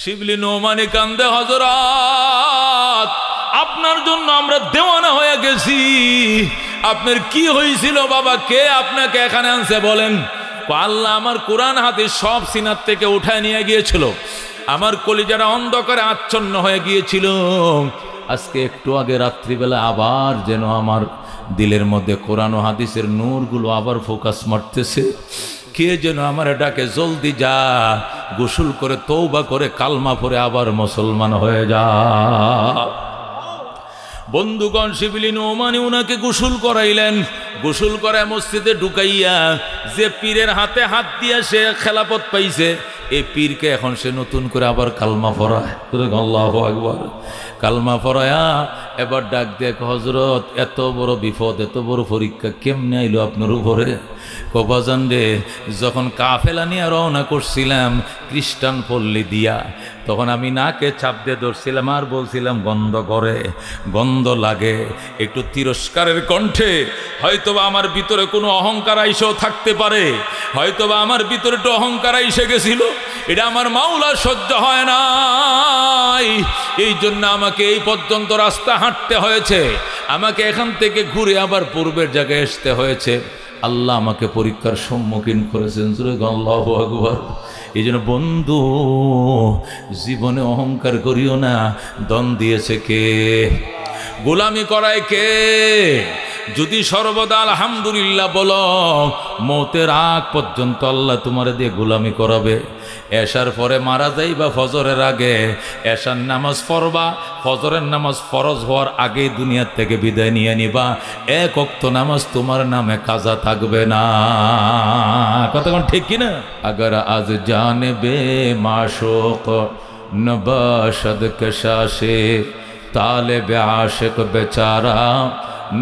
শিবলি নোমানি কান্দে, হযরত আপনার জন্য আমরা দেওয়ানা হয়ে গেছি। আপনার কি হয়েছিল বাবা? কে আপনাকে এখানে আনছে বলেন? আল্লাহ আমার কোরআন হাদিস সব সিনার থেকে উঠায় নিয়ে গিয়েছিল। আমার কলিজারা অন্ধকারে আচ্ছন্ন হয়ে গিয়েছিল। আজকে একটু আগে রাত্রিবেলা আবার যেন আমার দিলের মধ্যে কোরআন ও হাদিসের নূরগুলো আবার ফোকাস মারতেছে। কে যেন আমার ডাকে, জলদি যা, গোসল করে তওবা করে কালমা পড়ে আবার মুসলমান হয়ে যা। বন্ধুগণ, শিবলি নোমানি উনাকে গোসল করাইলেন। গোসল করায় মসজিদে ঢুকাইয়া যে পীরের হাতে হাত দিয়া সে খেলাপথ পাইছে, এই পীরকে এখন সে নতুন করে আবার কালমা পড়ায়। আল্লাহু আকবার। কালমা পড়ায়া এবার ডাক দেখ, হযরত এত বড় বিপদ, এত বড় পরীক্ষা কেমনে আইলো আপনার উপরে? কবাজান রে, যখন কাফেলা নিয়ে রওনা করছিলাম খ্রিস্টান পল্লী দিয়া, তখন আমি নাকে চাপ দিয়ে ধরছিলাম আর বলছিলাম গন্ধ করে, গন্ধ লাগে। একটু তিরস্কারের কণ্ঠে হয়তোবা আমার ভিতরে কোনো অহংকার আইসেও থাকতে পারে, হয়তোবা আমার ভিতরে একটু অহংকার আইসে গেছিল। এটা আমার মাওলা সহ্য হয় নাই, এই জন্য আমাকে এই পর্যন্ত রাস্তা হাঁটতে হয়েছে, আমাকে এখান থেকে ঘুরে আবার পূর্বের জায়গায় আসতে হয়েছে। আল্লাহ আমাকে পরীক্ষার সম্মুখীন করেছেন। আল্লাহু আকবার। এই জন্য বন্ধু, জীবনে অহংকার করিও না। দন দিয়েছে কে? গোলামি করায় কে? যদি সর্বদা আলহামদুলিল্লাহ বলো, মৌতের আগ পর্যন্ত আল্লাহ তোমারে দিয়ে গোলামি করাবে। এশার পরে মারা যাইবা ফজরের আগে, এশার নামাজ পড়বা, ফজরের নামাজ ফরজ হওয়ার আগে দুনিয়ার থেকে বিদায় নিয়ে নিবা। এক ওয়াক্ত নামাজ তোমার নামে কাজা থাকবে না। কতক্ষণ ঠিক কিনা? আগার আজ জানবে মাশোক নবাশদ কশাশে তালেবে আশিক বেচারা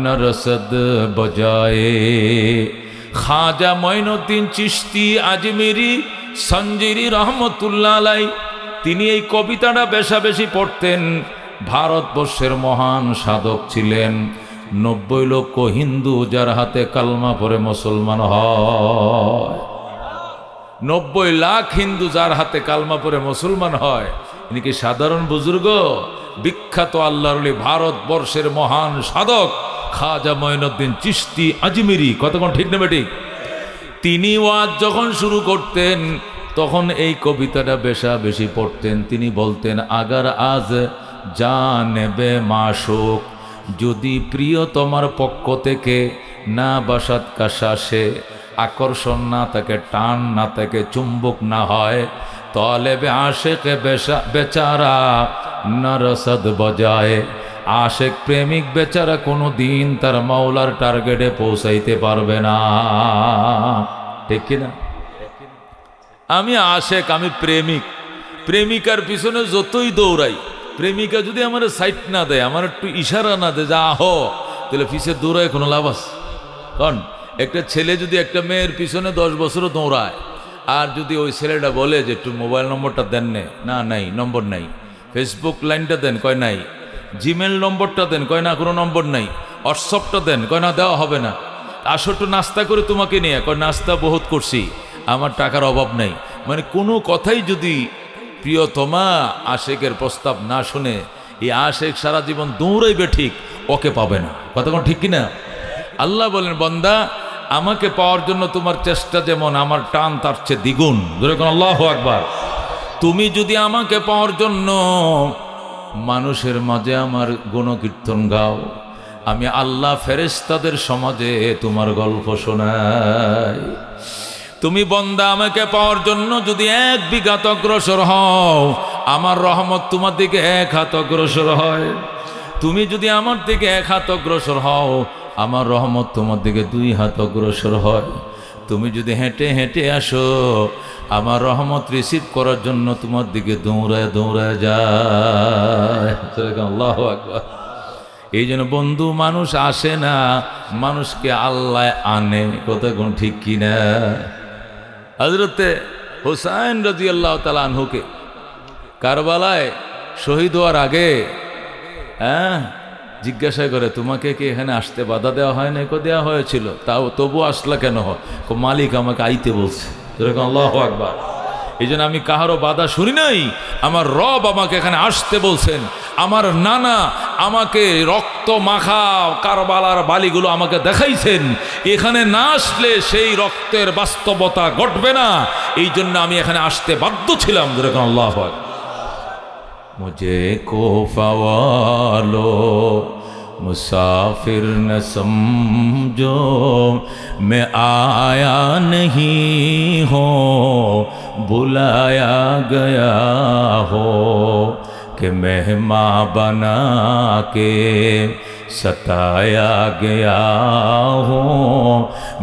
নরসদ বজায়ে। খাজা মঈনুদ্দিন চিশতি আজমেরি সঞ্জিরি রহমতুল্লাহ আলাই, তিনি এই কবিতাটা বেশাবেশি পড়তেন। ভারতবর্ষের মহান সাধক ছিলেন। 90 লক্ষ হিন্দু যার হাতে কালমা পড়ে মুসলমান হয়, 90 লাখ হিন্দু যার হাতে কালমা পড়ে মুসলমান হয়। ইনি কি সাধারণ বুজুর্গ? বিখ্যাত আল্লাহর ওলি, ভারতবর্ষের মহান সাধক খাজা মঈনুদ্দিন চিশতি আজমেরি। কতক্ষণ ঠিক নেবে ঠিক? তিনি ওয়াজ যখন শুরু করতেন তখন এই কবিতাটা বেশি পড়তেন। তিনি বলতেন, আগার আজ জানেবে মাশোক, যদি প্রিয় তোমার পক্ষ থেকে না বাসাত কাশাসে, আকর্ষণ না থাকে, টান না থাকে, চুম্বক না হয়, তলেবে আশেকে বেচারা নরসদ বজায়। আশেক প্রেমিক বেচারা কোনো দিন তার মাওলার টার্গেটে পৌঁছাইতে পারবে না। ঠিক কিনা? আমি আশেক, আমি প্রেমিক, প্রেমিকার পিছনে যতই দৌড়াই, প্রেমিকা যদি আমার সাইট না দেয়, আমার একটু ইশারা না দেয় যা আহ, তাহলে পিছে দৌড়ায় কোনো লাভ আছে? কারণ একটা ছেলে যদি একটা মেয়ের পিছনে 10 বছরও দৌড়ায়, আর যদি ওই ছেলেটা বলে যে একটু মোবাইল নম্বরটা দেন, না নাই নম্বর নাই, ফেসবুক লাইনটা দেন, কয় নাই, জিমেল নম্বরটা দেন, কয় না কোনো নম্বর নাই, হোয়াটসঅ্যাপটা দেন, কয় না দেওয়া হবে না, আসো একটু নাস্তা করে তোমাকে নিয়ে, কয় নাস্তা বহুত করছি, আমার টাকার অভাব নাই। মানে কোনো কথাই যদি প্রিয়তমা আশেকের প্রস্তাব না শুনে, এই আশেক সারা জীবন দৌড়াইবে, ঠিক ওকে পাবে না। কতক্ষণ ঠিক কিনা? আল্লাহ বলেন, বান্দা আমাকে পাওয়ার জন্য তোমার চেষ্টা যেমন, আমার টান তার চেয়ে দ্বিগুণ। যেরকম আল্লাহু আকবার। তুমি যদি আমাকে পাওয়ার জন্য মানুষের মাঝে আমার গুণকীর্তন গাও, আমি আল্লাহ ফেরেশতাদের সমাজে তোমার গল্প শোনাই। তুমি বান্দা আমাকে পাওয়ার জন্য যদি 1 বিঘাত অগ্রসর হও, আমার রহমত তোমার দিকে 1 হাত অগ্রসর হয়। তুমি যদি আমার দিকে 1 হাত অগ্রসর হও, আমার রহমত তোমার দিকে 2 হাত অগ্রসর হয়। তুমি যদি হেঁটে হেঁটে আসো, আমার রহমত রিসিভ করার জন্য তোমার দিকে দৌড়ায় দৌড়ায় যায়। আল্লাহু আকবার। এই জন্য বন্ধু, মানুষ আসে না, মানুষকে আল্লাহ আনে। কথা কোন ঠিক কিনা? হযরতে হুসাইন রাদিয়াল্লাহু তাআলা আনহুকে কারবালায় শহীদ হওয়ার আগে জিজ্ঞাসা করে, তোমাকে কি এখানে আসতে বাধা দেওয়া হয় না? দেওয়া হয়েছিল, তাও তবু আসলা কেন? মালিক আমাকে আইতে বলছে। যেরকম আল্লাহু আকবার। এই জন্য আমি কাহারও বাধা শুনি নাই। আমার রব আমাকে এখানে আসতে বলছেন। আমার নানা আমাকে রক্ত মাখা কারবালার বালিগুলো আমাকে দেখাইছেন। এখানে না আসলে সেই রক্তের বাস্তবতা ঘটবে না, এই জন্য আমি এখানে আসতে বাধ্য ছিলাম। যেরকম আল্লাহ আকবার। মুঝে কোফা ওয়ালো मुसाफिर न समझो, मैं आया नहीं हो, बुलाया गया हो, कि मेहमान बना के सताया गया हो,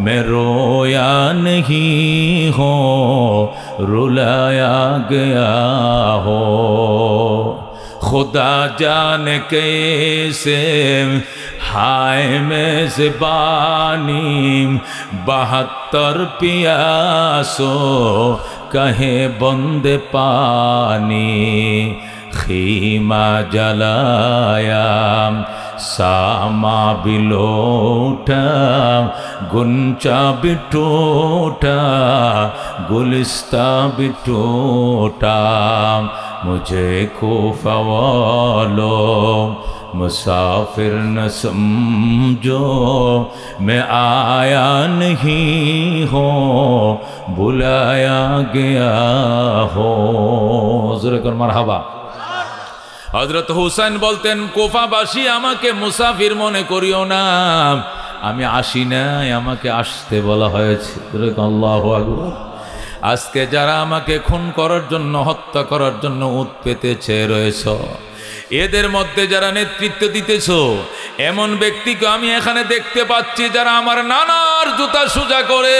मैं रोया नहीं हो, रुलाया गया हो। खुदा जाने कैसे हाय मेज़बानी, 72 प्यासो कहे बंदे पानी, खीमा जलाया सामा भी लौटा, गुंचा भी टूटा, गुलिस्ता भी टूटा, मुझे कोफा वालो मुसाफिर न समझो, मैं आया नहीं हो, बुलाया गया हो। ज़रा मरहबा। हजरत हुसैन बोलतेन कोफाबासी आमाके मुसाफिर मने करियो ना, आमी आसि नाई, आमाके आसते बला हयेछे। आल्लाहु আকবার। আজকে যারা আমাকে খুন করার জন্য, হত্যা করার জন্য উত পেতে চেয়ে রয়েছ, এদের মধ্যে যারা নেতৃত্ব দিতেছ, এমন ব্যক্তিকে আমি এখানে দেখতে পাচ্ছি যারা আমার নানার জুতা সোজা করে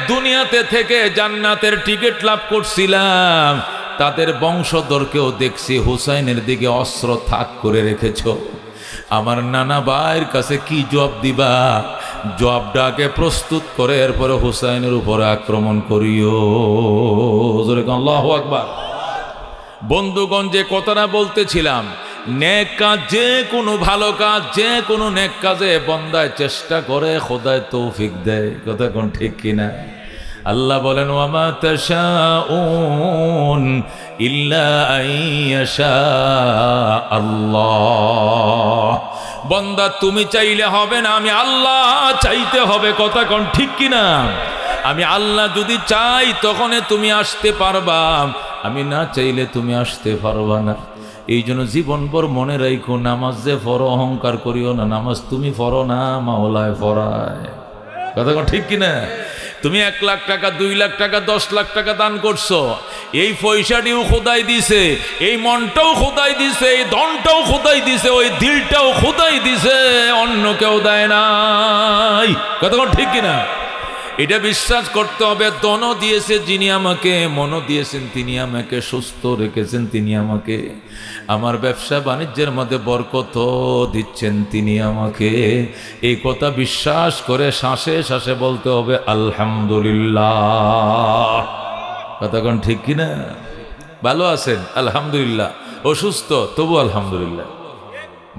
দুনিয়াতে থেকে জান্নাতের টিকিট লাভ করছিলাম, তাদের বংশধরকেও দেখছি হুসাইনের দিকে অস্ত্র তাক করে রেখেছ। আমার নানা ভাইয়ের কাছে কি জবাব দিবা? জবাবটাকে প্রস্তুত করে এরপরে হুসাইনের উপরে আক্রমণ করিও। আল্লাহু আকবার। বন্ধুগণ, যে কথাটা বলতেছিলাম, নেক কাজ, যে কোনো ভালো কাজ, যে কোনো নেক কাজে বন্দায় চেষ্টা করে, খোদায় তৌফিক দেয়। কথা কোন ঠিক কিনা? আল্লাহ বলেন ওয়ামা তাশাউন ইল্লা আইয়াশা আল্লাহ। বন্দা তুমি চাইলে হবে না, আমি আল্লাহ চাইতে হবে। কথা কোন ঠিক কিনা? আমি আল্লাহ যদি চাই তখনই তুমি আসতে পারবা, আমি না চাইলে তুমি আসতে পারবা না। এই জন্য জীবনভর মনে রাখো, নামাজ যে পড়ো অহংকার করিও না, নামাজ তুমি পড়ো না, মাওলায় পড়ায়। কথা কোন ঠিক কিনা? তুমি 1 লাখ টাকা, 2 লাখ টাকা, 10 লাখ টাকা দান করছো, এই পয়সাটিও খোদাই দিছে, এই মনটাও খোদাই দিছে, এই ধনটাও খোদাই দিছে, ওই দিলটাও খোদাই দিছে, অন্য কেউ দেয় নাই। কথা ঠিক কিনা? এটা বিশ্বাস করতে হবে। ধনও দিয়েছে যিনি আমাকে, মনও দিয়েছেন তিনি আমাকে, সুস্থ রেখেছেন তিনি আমাকে, আমার ব্যবসা বাণিজ্যের মধ্যে বরকত দিচ্ছেন তিনি আমাকে। এই কথা বিশ্বাস করে শ্বাসে শ্বাসে বলতে হবে আলহামদুলিল্লাহ। কথা কোন ঠিক কিনা? ভালো আছেন আলহামদুলিল্লাহ, অসুস্থ তবু আলহামদুলিল্লাহ,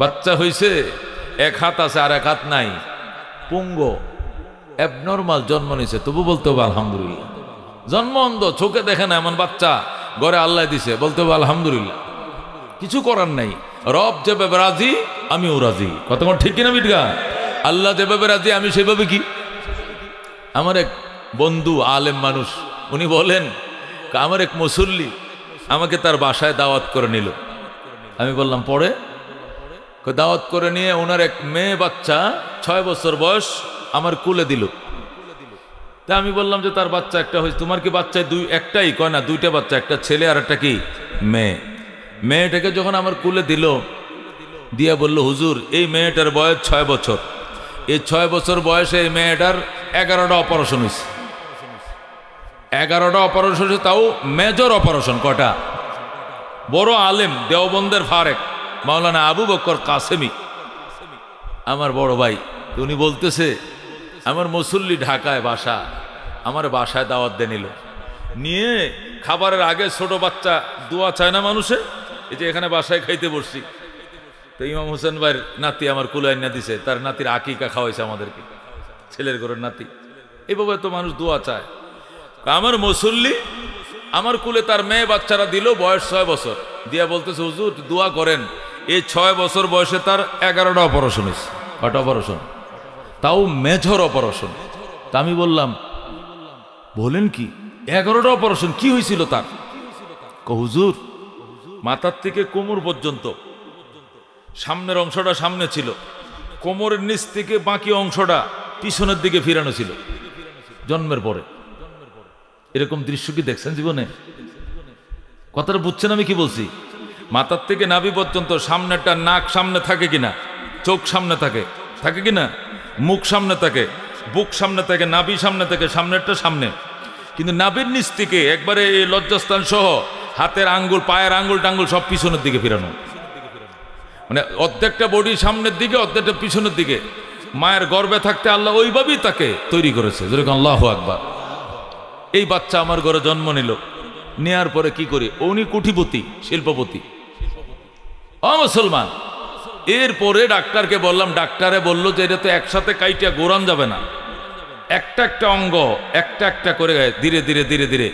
বাচ্চা হয়েছে 1 হাত আছে আর 1 হাত নাই, পুঙ্গ অ্যাবনর্মাল জন্ম নিছে তবু বলতে হবে আলহামদুলিল্লাহ। জন্ম অন্ধ, চোখে দেখে না এমন বাচ্চা ঘরে আল্লাহ দিছে, বলতে হবে আলহামদুলিল্লাহ। কিছু করার নাই, রব যেভাবে রাজি আমিও রাজি। কত ঠিক কিনা বিটগা? আল্লাহ যেভাবে রাজি আমি সেভাবে কি। আমার এক বন্ধু আলেম মানুষ, উনি বলেন আমার এক মুসল্লি আমাকে তার বাসায় দাওয়াত করে নিল। আমি বললাম পরে? দাওয়াত করে নিয়ে ওনার এক মেয়ে বাচ্চা 6 বছর বয়স আমার কুলে দিল। তা আমি বললাম যে তার বাচ্চা একটা হয়েছে, তোমার কি বাচ্চা একটাই? কয় না, 2টা বাচ্চা, একটা ছেলে আর একটা কি মেয়ে। মেয়েটাকে যখন আমার কুলে দিল, দিয়া বলল হুজুর এই মেয়েটার বয়স 6 বছর, এই 6 বছর বয়সে এই মেয়েটার 11টা অপারেশন হয়েছে। 11টা অপারেশন হয়েছে, তাও মেজর অপারেশন। কটা? বড় আলেম দেওবন্দের ফারেক মাওলানা আবু বকর কাসেমি আমার বড় ভাই, উনি বলতেছে আমার মুসল্লি ঢাকায় বাসা, আমার বাসায় দাওয়াত দিয়ে নিল, নিয়ে খাবারের আগে ছোট বাচ্চা দোয়া চায় না মানুষে, এই যে এখানে বাসায় খাইতে বসছি, তো ইমাম হোসেন ভাইয়ের নাতি আমার কুলাই না দিছে, তার নাতির আকিকা খাওয়াইছে আমাদেরকে, ছেলের ঘরের নাতি। এইভাবে তো মানুষ দোয়া চায়। আমার মুসল্লি আমার কুলে তার মেয়ে বাচ্চারা দিল, বয়স 6 বছর, দিয়া বলতেছে হুজুর দোয়া করেন, এই 6 বছর বয়সে তার 11টা অপারেশন হয়েছে। কটা অপারেশন? তাও মেজর অপারেশন। তা আমি বললাম বলেন কি 11টা অপারেশন, কি হয়েছিল তার? হুজুর মাথার থেকে কোমর পর্যন্ত, সামনের অংশটা সামনে ছিল, কোমরের নিচ থেকে বাকি অংশটা পিছনের দিকে ফিরানো ছিল জন্মের পরে। এরকম দৃশ্য কি দেখছেন জীবনে? কথাটা বুঝছেন আমি কি বলছি? মাথার থেকে নাভি পর্যন্ত, সামনেটা নাক সামনে থাকে কিনা, চোখ সামনে থাকে থাকে কিনা, মুখ সামনে থাকে, বুক সামনে থাকে, নাভি সামনে থাকে, সামনেরটা সামনে, কিন্তু নাভির নিচ থেকে একবারে এই লজ্জাস্থান সহ হাতের আঙ্গুল, পায়ের আঙ্গুল টাঙ্গুল সব পিছনের দিকে ফিরানো, মানে অর্ধেকটা বডি সামনের দিকে, অর্ধেকটা পিছনের দিকে। মায়ের গর্ভে থাকতে আল্লাহ ওইভাবেই তাকে তৈরি করেছে, যেরকম আল্লাহু আকবার। এই বাচ্চা আমার ঘরে জন্ম নিল, নেয়ার পরে কি করি, উনি কোটিপতি, শিল্পপতি, মুসলমান। এরপরে ডাক্তারকে বললাম, ডাক্তারে বলল যে এটা তো একসাথে কাইটা গোরান যাবে না, একটা একটা অঙ্গ একটা একটা করে ধীরে ধীরে ধীরে ধীরে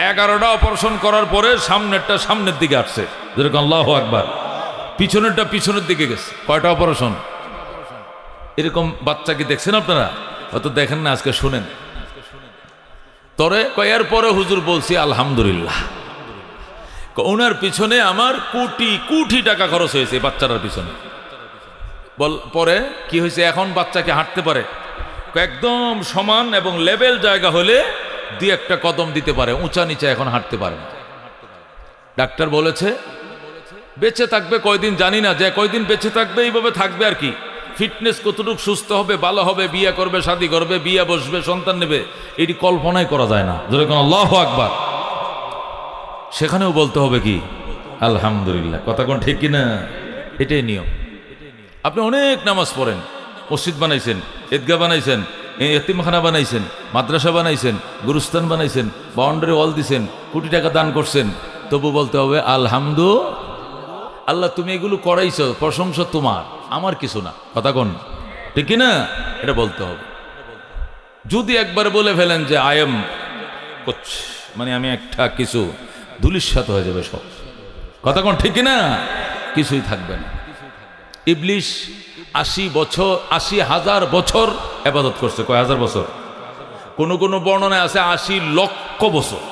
11টা অপারেশন করার পরে সামনেরটা সামনের দিকে আসছে, যেরকম আল্লাহু আকবার। পিছনেরটা পিছনের দিকে গেছে। কয়টা অপারেশন? এরকম বাচ্চা কি দেখছেন আপনারা? হয়তো দেখেন না, আজকে শুনেন। তরে কয়ের পরে হুজুর বলছি আলহামদুলিল্লাহ, ওনার পিছনে আমার কোটি কোটি টাকা খরচ হয়েছে বাচ্চাটার পিছনে। পরে কি হয়েছে, এখন বাচ্চাকে হাঁটতে পারে, একদম সমান এবং লেভেল জায়গা হলে 2-1টা কদম দিতে পারে, উঁচা নিচে এখন হাঁটতে পারে না। ডাক্তার বলেছে বেঁচে থাকবে কয়দিন জানি না, যে কয়দিন বেঁচে থাকবে এইভাবে থাকবে আর কি। ফিটনেস কতটুকু সুস্থ হবে, ভালো হবে, বিয়ে করবে, শাদী করবে, বিয়ে বসবে, সন্তান নেবে, এটি কল্পনাই করা যায় না, যেরকম আল্লাহু আকবার। সেখানেও বলতে হবে কি আলহামদুলিল্লাহ। কথা কোন ঠিক কিনা? এটাই নিয়ম। আপনি অনেক নামাজ পড়েন, মসজিদ বানাইছেন, ঈদগাহ বানাইছেন, এতিমখানা বানাইছেন, মাদ্রাসা বানাইছেন, গুরুস্থান বানাইছেন, বাউন্ডারি ওয়াল দিছেন, কোটি টাকা দান করছেন, তবু বলতে হবে আলহামদুলিল্লাহ। আল্লাহ তুমি এগুলো করাইছো, প্রশংসা তোমার, আমার কিছু না। কথা কোন ঠিক কিনা? এটা বলতে হবে। যদি একবার বলে ফেলেন যে আই এম করছি, মানে আমি একটা কিছু, ধুলিস্যাৎ হয়ে যাবে সব। কথা কোন ঠিক কিনা? কিছুই থাকবে না। ইবলিশ 80,000 বছর ইবাদত করছে। কয় হাজার বছর? কোন কোন বর্ণনায় আছে 80 লক্ষ বছর।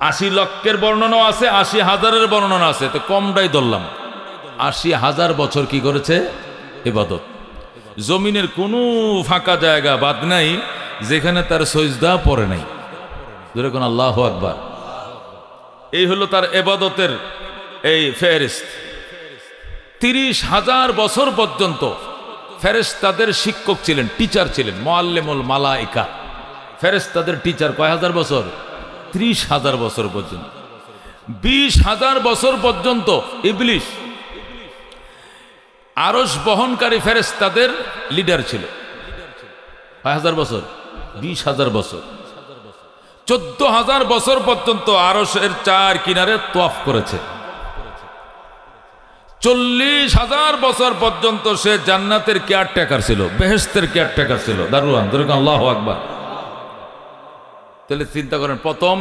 80 লক্ষের বর্ণনা আছে, 80,000-এর বর্ণনা আছে, তো কমটাই ধরলাম। 80,000 বছর কি করেছে? ইবাদত। জমিনের কোনো ফাঁকা জায়গা বাদ নাই যেখানে তার সজদা পড়ে নাই, যেরকম আল্লাহু আকবার। এই হলো তার ইবাদতের এই ফেরেশত। 30,000 বছর পর্যন্ত ফেরেশতাদের শিক্ষক ছিলেন, টিচার ছিলেন, মুআল্লিমুল মালায়েকা। ফেরেশতাদের টিচার কয় হাজার বছর? 30,000 বছর পর্যন্ত। 20,000 বছর পর্যন্ত ইবলিশ আরশ বহনকারী ফেরেশতাদের লিডার ছিল। কয় হাজার বছর? 20,000 বছর। 14,000 বছর পর্যন্ত আরশের 4 কিনারে তওয়াফ করেছে। 40,000 বছর পর্যন্ত সে জান্নাতের কেয়ারটেকার ছিল, বেহেশতের কেয়ারটেকার ছিল, দারুয়ান। যেরকম আল্লাহু আকবার। তাহলে চিন্তা করেন, প্রথম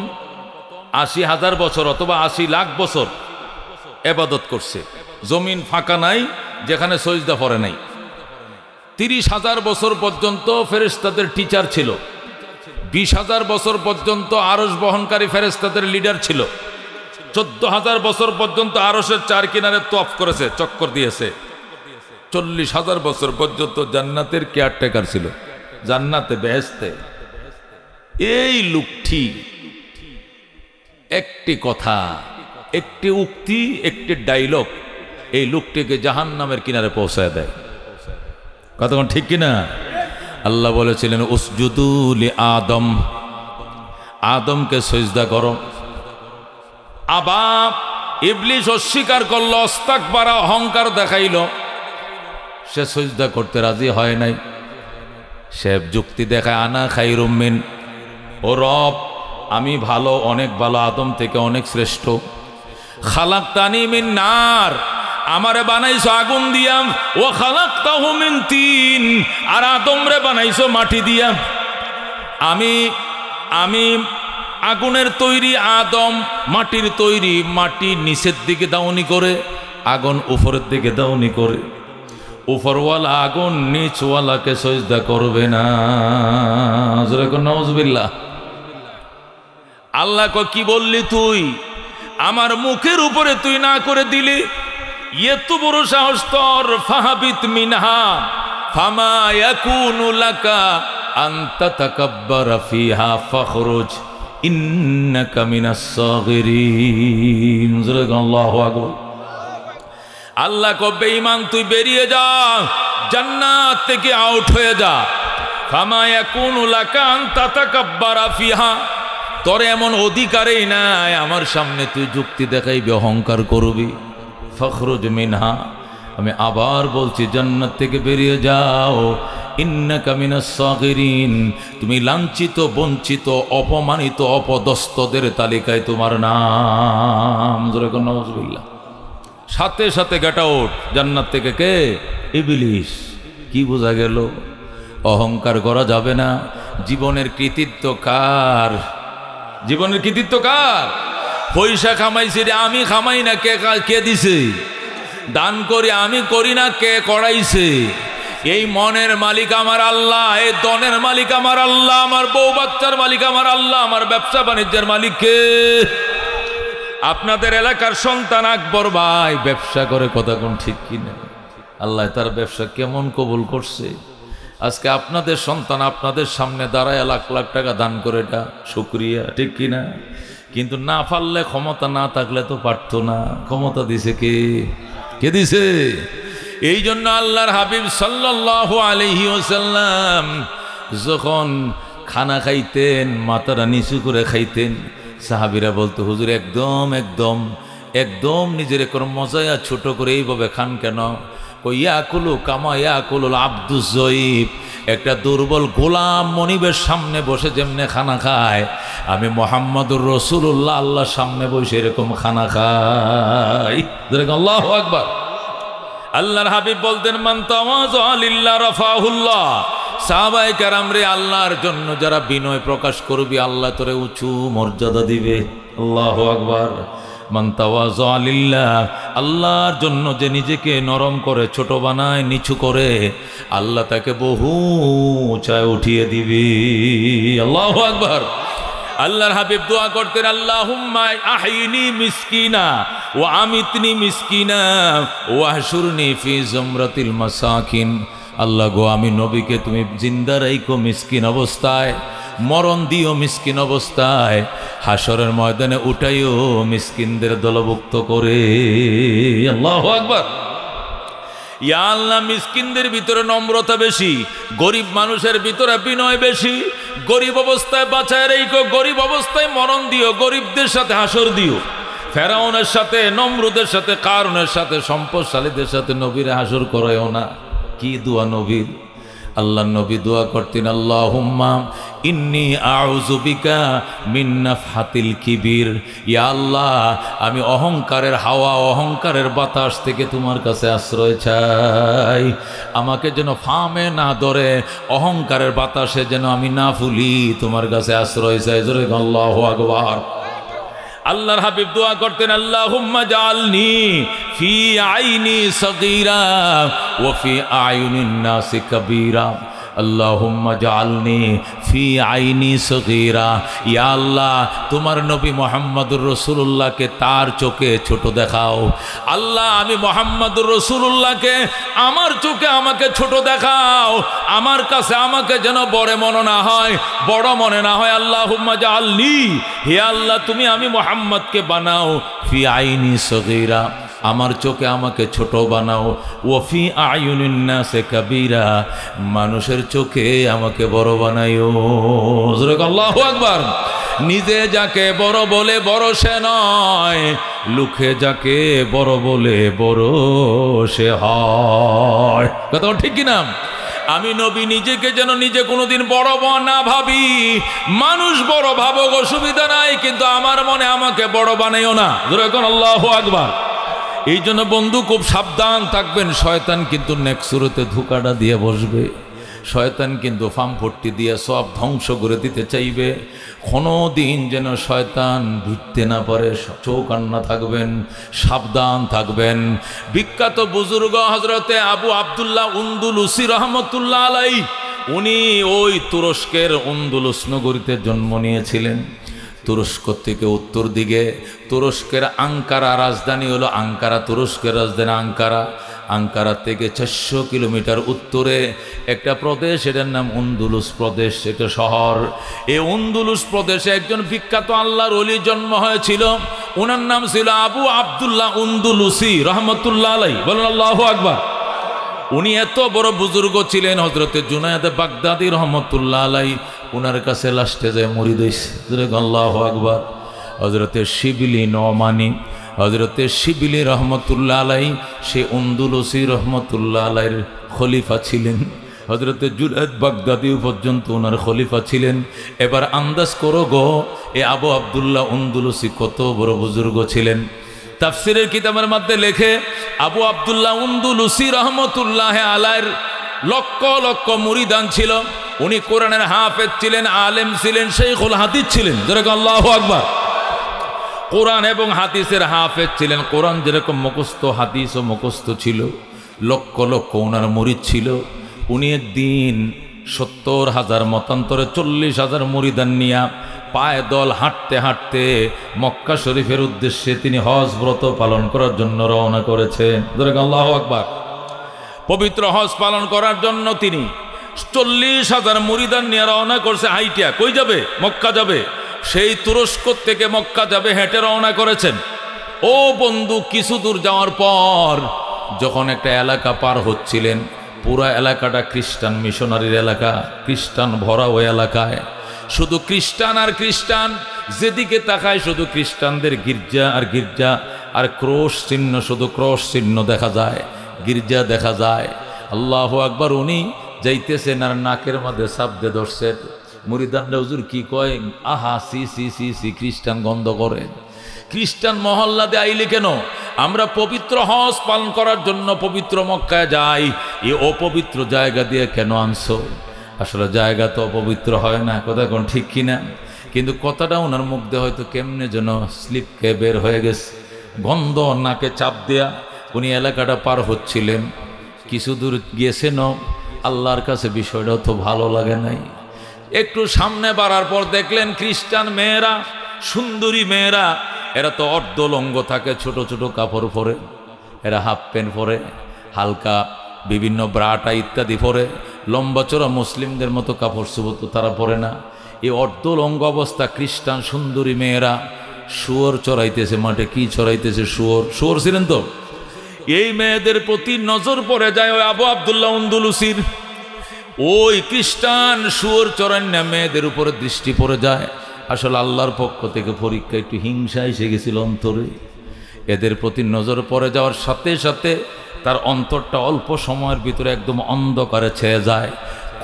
80,000 বছর অথবা 80 লাখ বছর ইবাদত করছে, জমিন ফাঁকা নাই যেখানে সজদা পড়ে নাই। 30,000 বছর পর্যন্ত ফেরেশতাদের টিচার ছিল। 20,000 বছর পর্যন্ত আরশ বহনকারী ফেরেশতাদের লিডার ছিল। 14,000 বছর পর্যন্ত আরশের 4 কিনারে তওয়াফ করেছে, চক্কর দিয়েছে। 40,000 বছর পর্যন্ত জান্নাতের কেয়ারটেকার ছিল, জান্নাতে, বেহেশতে। এই লোকটি একটি কথা, একটি উক্তি, একটি ডায়লগ এই লোকটিকে জাহান্নামের কিনারে পৌঁছায় দেয়। কতক্ষণ ঠিক কিনা? আল্লাহ বলেছিলেন উসজুদু লি আদম, আদমকে সিজদা করো। আবা ইবলিশ অস্বীকার করলো, ইস্তাকবারা, অহংকার দেখাইল, সে সিজদা করতে রাজি হয় নাই। সে যুক্তি দেখায় আনা খায়রুম মিন, ও রব আমি ভালো, অনেক ভালো, আদম থেকে অনেক শ্রেষ্ঠ। খালাকতানি মিন নার, আমারে বানাইছো আগুন দিয়া, ও খালাকতাহু মিন তিন, আর আদম রে বানাইছো মাটি দিয়া। আমি আগুনের তৈরি আদম, মাটির তৈরি, মাটি নিচের দিকে দাউনি করে, আগুন উপরের দিকে দাউনি করে। উপরওয়ালা আগুন নিচওয়ালাকে সজদা করবে না। নাউজুবিল্লাহ। আল্লাহ কি বললি তুই? আমার মুখের উপরে তুই না করে দিলি। এত বড় সাহস তোর! ফাহাবিত মিনহা ফামা ইয়াকুনু লাকা আন তাতাকাব্বারা ফিহা ফাখরুজ ইন্নাকা মিনাস সাগিরিন। আল্লাহু আকবার। আল্লাহ কো বেঈমান তুই বেরিয়ে যা, জান্নাত থেকে আউট হয়ে যা। ফামা ইয়াকুনু লাকা আন তাতাকাব্বারা ফিহা, তোর এমন অধিকারই নাই আমার সামনে তুই যুক্তি দেখাইবি, অহংকার করবি। ফখরুজ মিনহা, আমি আবার বলছি জান্নাত থেকে বেরিয়ে যাও। ইন্নাকা মিনাস সাগিরিন, তুমি লাঞ্ছিত, বঞ্চিত, অপমানিত, অপদস্থদের তালিকায় তোমার নাম। নাউজুবিল্লাহ। সাথে সাথে গেট আউট জান্নাত থেকে। কে? ইবলিস। কি বোঝা গেল? অহংকার করা যাবে না। জীবনের কৃতিত্ব কার? জীবনের কৃতিত্ব কার? পয়সা খামাইছি রে আমি, খামাই না, কে দিছে? দান করি আমি, করি না, কে করাইছে? এই মনের মালিক আমার আল্লাহ, এই দনের মালিক আমার আল্লাহ, আমার বউ বাচ্চার মালিক আমার আল্লাহ, আমার ব্যবসা বাণিজ্যের মালিক কে? আপনাদের এলাকার সন্তান আকবর ভাই ব্যবসা করে, কথা কোন ঠিক কিনা? আল্লাহ তার ব্যবসা কেমন কবুল করছে। আজকে আপনাদের সন্তান আপনাদের সামনে দাঁড়ায় লাখ লাখ টাকা দান করে, এটা শুকরিয়া, ঠিক কিনা? কিন্তু না পারলে, ক্ষমতা না থাকলে তো পারতো না। ক্ষমতা দিছে কে? কে দিছে? এই জন্য আল্লাহর হাবিব সাল্লাল্লাহু আলাইহি ওয়াসাল্লাম যখন খানা খাইতেন মাথাটা নিচু করে খাইতেন। সাহাবীরা বলতো, হুজুর একদম একদম একদম নিজের কোনো মজায়া ছোট করে এইভাবে খান কেন? ইয়াকুলু কামা ইয়াকুলুল আব্দুজ জয়ীব, একটা দুর্বল গোলাম মনিবের সামনে বসে যেমনে খানা খায়, আমি মুহাম্মদুর রাসূলুল্লাহ আল্লাহর সামনে বসে এরকম খানা খাই। আল্লাহু আকবার। আল্লাহর হাবিব বলতেন, মান তাওয়াযা লিল্লাহ রাফাহুল্লাহ। সাহাবায়ে কেরাম রে, আল্লাহর জন্য যারা বিনয় প্রকাশ করবি আল্লাহ তোরে উঁচু মর্যাদা দিবে। আল্লাহু আকবার। মান তাওয়াযা লিল্লাহ, আল্লাহর জন্য যে নিজেকে নরম করে, ছোট বানায়, নিচু করে, আল্লাহ তাকে বহু উঁচায় উঠিয়ে দিবে। আল্লাহু আকবার। আল্লাহর হাবিব দোয়া করতেন, আল্লাহুম্মা আহিনি মিসকিনা ওয়া আমিতনি মিসকিনা ওয়া হাশুরনি ফি জুমরাতিল মাসাকিন। আল্লাহ গো, আমি নবীকে তুমি জিন্দা রাইখো মিসকিন অবস্থায়, মরণ দিও মিসকিন অবস্থায়, হাসরের ময়দানে উঠাইও মিসকিনদের দলভুক্ত করে। আল্লাহু আকবার। ইয়া আল্লাহ, মিসকিনদের ভিতরে নম্রতা বেশি, গরিব মানুষের ভিতরে বিনয় বেশি। গরিব অবস্থায় বাঁচায় রেখো, গরিব অবস্থায় মরণ দিও, গরিবদের সাথে হাসর দিও। ফেরাউনের সাথে, নমরুদের সাথে, কারুনের সাথে, সম্পদশালীদের সাথে নবীরে হাসর করায়ও না। কি দোয়া নবীর! আল্লাহ নবী দোয়া করতেন, আল্লাহুম্মা ইন্নী আউযু বিকা মিন নাফহাতিল কিবির। ইয়া আল্লাহ, আমি অহংকারের হাওয়া, অহংকারের বাতাস থেকে তোমার কাছে আশ্রয় চাই। আমাকে যেন ফামে না ধরে, অহংকারের বাতাসে যেন আমি না ফুলি, তোমার কাছে আশ্রয় চাই। জোরে আল্লাহু আকবার। আল্লাহর হাবিব দোয়া করতেন, আল্লাহুম্মা জাআলনি ফি আইনি সগীরা ওয়া ফি আয়ুনিন নাসি কাবীরা। আল্লাহুম্মা জাআলনি ফি আইনি সগীরা। ইয়া আল্লাহ, তোমার নবী মুহাম্মদুর রাসূলুল্লাহকে তার চোখে ছোট দেখাও। আল্লাহ, আমি মুহাম্মদুর রাসূলুল্লাহকে আমার চোখে আমাকে ছোট দেখাও। আমার কাছে আমাকে যেন বড় মনে না হয়, বড় মনে না হয়। আল্লাহুম্মা জাআলনি, হে আল্লাহ তুমি আমি মুহাম্মদকে বানাও ফি আইনি সগীরা, আমার চোখে আমাকে ছোট বানাও। ওয়াফি আয়ুনিন নাসি কাবীরা, মানুষের চোখে আমাকে বড় বানাইও। আল্লাহু আকবার। নিজে যাকে বড় বলে বড় সে নয়, লোকে যাকে বড় বলে বড় সে হয়। কথা ঠিক কিনা? আমি নবী নিজেকে যেন নিজে কোনোদিন বড় না ভাবি। মানুষ বড় ভাবক, অসুবিধা নাই, কিন্তু আমার মনে আমাকে বড় বানাইও না। আল্লাহু আকবার। এই জন্য বন্ধু খুব সাবধান থাকবেন, শয়তান কিন্তু নেক্সুরতে ধোঁকাটা দিয়ে বসবে। শয়তান কিন্তু ফামফট্টি দিয়ে সব ধ্বংস করে দিতে চাইবে। কোনো দিন যেন শয়তান ঢুকতে না পারে, চৌকান্না থাকবেন, সাবধান থাকবেন। বিখ্যাত বুজুর্গ হজরতে আবু আবদুল্লাহ উন্দুলুসি রহমতুল্লাহ আলাই, উনি ওই তুরস্কের উন্দুলুস নগরীতে জন্ম নিয়েছিলেন। তুরস্ক থেকে উত্তর দিকে, তুরস্কের আঙ্কারা রাজধানী হলো আঙ্কারা, তুরস্কের রাজধানী আঙ্কারা। আঙ্কারা থেকে 400 কিলোমিটার উত্তরে একটা প্রদেশ, এটার নাম উন্দুলুস প্রদেশ, এটা শহর। এই উন্দুলুস প্রদেশে একজন বিখ্যাত আল্লাহর ওলি জন্ম হয়েছিল, ওনার নাম ছিল আবু আবদুল্লাহ উন্দুলুসি রহমতুল্লাহ আলাই। বলেন আল্লাহু আকবার। উনি এত বড় বুজুর্গ ছিলেন, হজরতে জুনায়েদ বাগদাদি রহমতুল্লাহ আলাই উনার কাছে লাস্টে যায় মুরিদ হইছে। আল্লাহু আকবার। হজরতে শিবলি নোমানি, হজরতে শিবলি রহমতুল্লাহ আলাই সে উন্দুলুসি রহমতুল্লাহ আলাইয়ের খলিফা ছিলেন। হজরতে জুনায়েদ বাগদাদি পর্যন্ত ওনার খলিফা ছিলেন। এবার আন্দাজ করো গো, এ আবু আবদুল্লাহ উন্দুলুসি কত বড় বুজুর্গ ছিলেন। তাফসিরের কিতাবের মধ্যে লেখে, আবু আবদুল্লাহ উন্দুলুসি রহমতুল্লাহ আলাইয়ের লক্ষ লক্ষ মুরিদান ছিল। উনি কোরআনের হাফেজ ছিলেন, আলেম ছিলেন, শাইখুল হাদিস ছিলেন। যেরকম আল্লাহু আকবার। কোরআন এবং হাদিসের হাফেজ ছিলেন। কোরআন যেরকম মুখস্থ, হাদিসও মুখস্থ ছিল। লক্ষ লক্ষ ওনার মুরিদ ছিল। উনি একদিন 70,000 মতান্তরে 40,000 মুরিদান নিয়া পায়ে দল হাঁটতে হাঁটতে মক্কা শরীফের উদ্দেশ্যে তিনি হজ ব্রত পালন করার জন্য রওনা করেছেন। যেরকম আল্লাহু আকবার। পবিত্র হজ পালন করার জন্য তিনি 40,000 মুরিদান নিয়ে রওনা করছে। হাইটিয়া কই যাবে? মক্কা যাবে। সেই তুরস্ক থেকে মক্কা যাবে, হেঁটে রওনা করেছেন। ও বন্ধু, কিছু দূর যাওয়ার পর যখন একটা এলাকা পার হচ্ছিলেন, পুরা এলাকাটা খ্রিস্টান মিশনারির এলাকা, খ্রিস্টান ভরা ওই এলাকায় শুধু খ্রিস্টান আর খ্রিস্টান, যেদিকে তাকায় শুধু খ্রিস্টানদের গির্জা আর গির্জা, আর ক্রস চিহ্ন, শুধু ক্রস চিহ্ন দেখা যায়, গির্জা দেখা যায়। আল্লাহু আকবার। উনি যাইতেছেন আর নাকের মধ্যে শব্দে ধরছেন। মুরিদানরা হুজুর কি কয়, আহা সি সি সি সি, খ্রিস্টান গন্ধ করে। খ্রিস্টান মহল্লাতে আইলে কেন? আমরা পবিত্র হজ পালন করার জন্য পবিত্র মক্কায় যাই, এই অপবিত্র জায়গা দিয়ে কেন আনছো? আসলে জায়গা তো অপবিত্র হয় না, কথা কোন ঠিক কিনা? কিন্তু কথাটা ওনার মুখ দিয়ে হয়তো কেমনে যেন স্লিপকে বের হয়ে গেছে, গন্ধ নাকে চাপ দেয়া। উনি এলাকাটা পার হচ্ছিলেন, কিছু দূর গিয়েছেন, আল্লাহর কাছে বিষয়টা তো ভালো লাগে নাই। একটু সামনে বাড়ার পর দেখলেন খ্রিস্টান মেয়েরা, সুন্দরী মেয়েরা, এরা তো অর্ধলঙ্গ থাকে, ছোট ছোট কাপড় পরে, এরা হাফ প্যান্ট পরে, হালকা বিভিন্ন ব্রাটা ইত্যাদি পরে, লম্বা চড়া মুসলিমদের মতো কাপড় চোপড় তো তারা পরে না। এই অর্ধলঙ্গ অবস্থা খ্রিস্টান সুন্দরী মেয়েরা শুয়োর চড়াইতেছে মাঠে। কি চড়াইতেছে? শুয়োর। শুয়োর ছিলেন তো। এই মেয়েদের প্রতি নজর পড়ে যায় ওই আবু আবদুল্লাহ উন্দুলুসির। ওই খ্রিস্টান শুয়োর চড়ান না, মেয়েদের উপরে দৃষ্টি পড়ে যায়। আসলে আল্লাহর পক্ষ থেকে পরীক্ষা, একটু হিংসা এসে গেছিল অন্তরে। এদের প্রতি নজর পড়ে যাওয়ার সাথে সাথে তার অন্তরটা অল্প সময়ের ভিতরে একদম অন্ধকারে ছেয়ে যায়।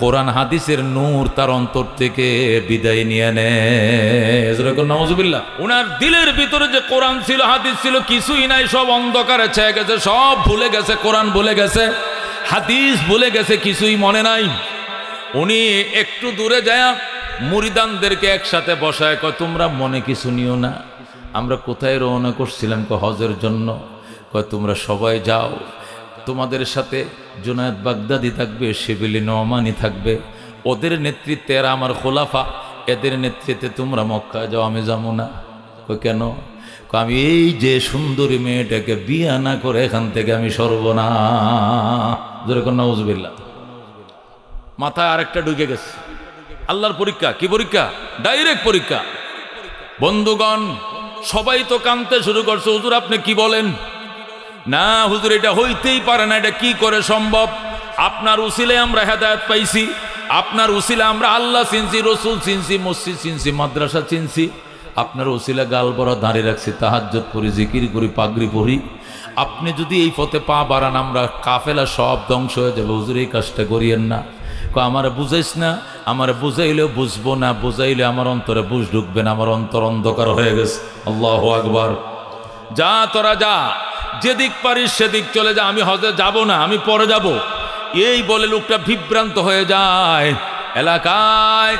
কোরআন হাদিসের নূর তার অন্তর থেকে বিদায় নিয়ে নেয়। নাউজুবিল্লাহ। উনার দিলের ভিতরে যে কোরআন ছিল, হাদিস ছিল, কিছুই নাই, সব অন্ধকারে ছেয়ে গেছে, সব ভুলে গেছে। কোরআন ভুলে গেছে, হাদিস ভুলে গেছে, কিছুই মনে নাই। উনি একটু দূরে যায় মুরিদানদেরকে একসাথে বসায়, কয় তোমরা মনে কিছু নিও না, আমরা কোথায় রওনা করছিলাম? হজের জন্য। কয় তোমরা সবাই যাও, তোমাদের সাথে জুনায়েদ বাগদাদি থাকবে, শিবলি নোমানি থাকবে, ওদের নেতৃত্বে এরা আমার খোলাফা, এদের নেতৃত্বে তোমরা মক্কা যাও, আমি যাবো না। কয় কেন? আমি এই যে সুন্দরী মেয়েটাকে বিয়ে না করে এখান থেকে আমি সর্বনা। যেরকম নাউজুবিল্লাহ। মাথায় আরেকটা ঢুকে গেছে। আল্লাহর পরীক্ষা। কি পরীক্ষা? ডাইরেক্ট পরীক্ষা। বন্ধুগণ, সবাই তো কাঁদতে শুরু করছে, হুজুর আপনি কি বলেন? না হুজুর, এটা হইতেই পারে না, এটা কি করে সম্ভব? আপনার উসিলে আমরা হেদায়েত পাইছি, আপনার উসিলে আমরা আল্লাহ চিনছি, রসুল চিনছি, মসজিদ চিনছি, মাদ্রাসা চিনছি, আপনার উসিলে গাল বড় দাঁড়িয়ে রাখছি, তাহাজ্জুদ করি, জিকির করি, পাগড়ি পরি। আপনি যদি এই পথে পা বাড়ান, আমরা কাফেলা সব ধ্বংস হয়ে যাবে। হুজুর এই কাজটা করিয়েন না। আমার বুঝাইস না, আমার বুঝাইলেও বুঝবো না, বুঝাইলে আমার অন্তরে বুঝ ঢুকবে না, আমার অন্তর অন্ধকার হয়ে গেছে। আল্লাহু আকবার। যা তোরা যা, যেদিক পারিস সেদিক চলে যা, আমি হজে যাব না, আমি পরে যাব। এই বলে লোকটা বিভ্রান্ত হয়ে যায়, এলাকায়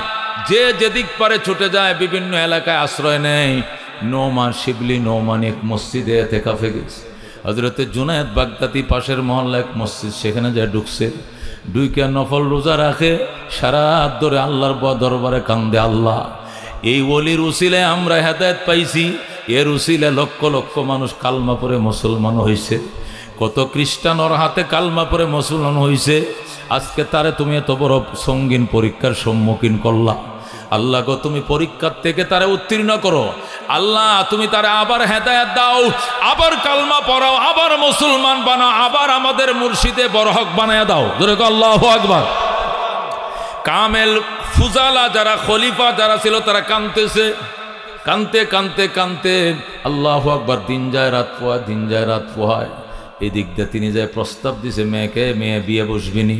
যে যেদিক পারে ছুটে যায়, বিভিন্ন এলাকায় আশ্রয় নেয়। নোমান শিবলি নোমান এক মসজিদে এতেকাফে গেছে। হযরতে জুনায়েদ বাগদাদি পাশের মহল্লা এক মসজিদ, সেখানে যায় ঢুকছে, ঢুকে নফল রোজা রাখে, সারা রাত ধরে আল্লাহর দরবারে কান্দে, আল্লাহ এই ওলির উসিলায় আমরা হেদায়েত পাইছি, এর উসিলায় লক্ষ লক্ষ মানুষ কালমা পড়ে মুসলমান হয়েছে, কত খ্রিস্টান ওর হাতে কালমা পড়ে মুসলমান হয়েছে, আজকে তারে তুমি এত বড় সঙ্গীন পরীক্ষার সম্মুখীন করলা। আল্লাহ গো, তুমি পরীক্ষার থেকে তারা উত্তীর্ণ করো, আল্লাহ তুমি তারা আবার হেদায়েত দাও, আবার কালমা পড়াও, আবার মুসলমান বানাও, আবার আমাদের মুর্শিদে বরহক বানায় দাও। জোরে কও আল্লাহু আকবার। কামেল ফুজালা যারা খলিফা যারা ছিল তারা কাঁদতেছে, কানতে কানতে কানতে আল্লাহু আকবার। দিন যায় রাত পোহায়, দিন যায় রাত পোহায়। এদিক দিয়ে তিনি যায় প্রস্তাব দিছে মেয়েকে, মেয়ে বিয়ে বসবিনি,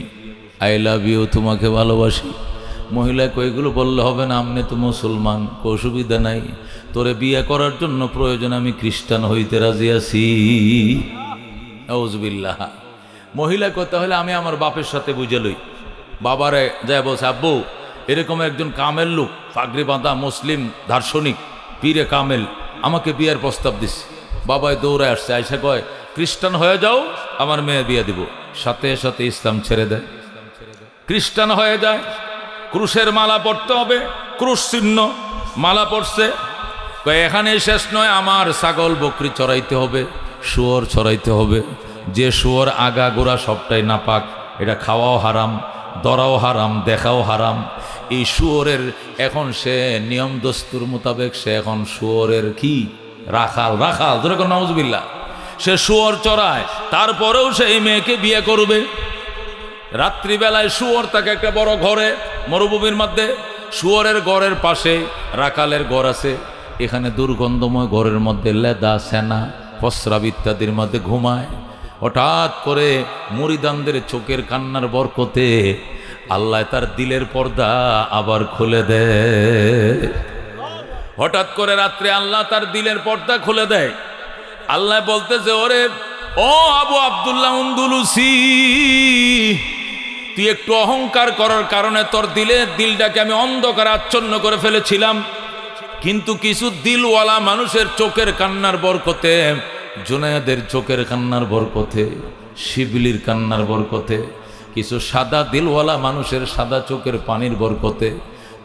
আই লাভ ইউ, তোমাকে ভালোবাসি। মহিলা কইগুলো বললে হবে না, আমনে তো মুসলমান, অসুবিধা নাই, তোরে বিয়ে করার জন্য প্রয়োজন আমি খ্রিস্টান হইতে রাজি আছি। আউযুবিল্লাহ। মহিলা কথা হলে আমি আমার বাপের সাথে বুঝে লই, বাবারে যায় বলছে, আব্বু এরকম একজন কামেল লোক, পাগড়ি বাঁধা মুসলিম দার্শনিক পীরে কামেল আমাকে বিয়ের প্রস্তাব দিছে। বাবায় দৌড়ে আসছে, আয়সা কয় খ্রিস্টান হয়ে যাও, আমার মেয়ে বিয়ে দিব। সাথে সাথে ইসলাম ছেড়ে দেয়, খ্রিস্টান হয়ে যায়। ক্রুশের মালা পড়তে হবে, ক্রুশ চিহ্ন মালা পড়ছে। এখানে শেষ নয়, আমার ছাগল বকরি চড়াইতে হবে, শুয়োর চড়াইতে হবে। যে শুয়োর আগা গোড়া সবটাই নাপাক, এটা খাওয়াও হারাম, ধরাও হারাম, দেখাও হারাম। এই শুয়োরের এখন সে নিয়ম দস্তুর মোতাবেক সে এখন শুয়োরের কি রাখাল, রাখাল ধরে কোন নাউজুবিল্লাহ, সে শুয়োর চড়ায়, তারপরেও সে এই মেয়েকে বিয়ে করবে। রাত্রিবেলায় শুয়োর তাকে একটা বড় ঘরে, মরুভূমির মধ্যে শুয়োরের ঘরের পাশে রাখালের ঘর আছে, এখানে দুর্গন্ধময় ঘরের মধ্যে লেদা সেনা প্রস্রাব ইত্যাদির মধ্যে ঘুমায়। হঠাৎ করে মুরিদানদের চোখের কান্নার বরকতে আল্লাহ তার দিলের পর্দা আবার খুলে দেয়। হঠাৎ করে রাত্রে আল্লাহ তার দিলের পর্দা খুলে দেয়। আল্লাহ বলতেছে, ওরে ও আবু আব্দুল্লাহ উন্দুলুসি, তুই একটু অহংকার করার কারণে তোর দিলটাকে আমি অন্ধকারে আচ্ছন্ন করে ফেলেছিলাম, কিন্তু কিছু দিলওয়ালা মানুষের চোখের কান্নার বরকতে, জুনায়েদের চোখের কান্নার বরকতে, শিবলির কান্নার বরকতে, কিছু সাদা দিলওয়ালা মানুষের সাদা চোখের পানির বরকতে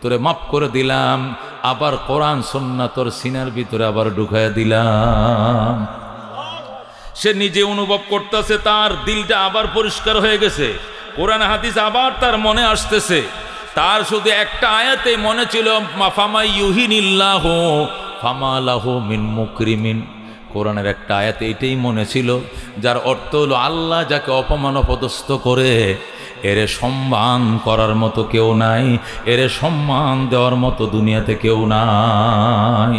তোরে মাফ করে দিলাম। আবার কোরআন সুন্নাহ তোর সিনার ভিতরে আবার ঢুকাইয়া দিলাম। সে নিজে অনুভব করতেছে তার দিলটা আবার পরিষ্কার হয়ে গেছে, কোরআন হাদিস আবার তার মনে আসতেছে। তার শুধু একটা আয়াতে মনে ছিল, ফামা ইউহিনিল্লাহু ফামা লাহু মিন মুকরিমিন। কোরআনের একটা আয়াতে এটাই মনে ছিল, যার অর্থ হলো আল্লাহ যাকে অপমান অপদস্থ করে এরে সম্মান করার মতো কেউ নাই, এরে সম্মান দেওয়ার মতো দুনিয়াতে কেউ নাই।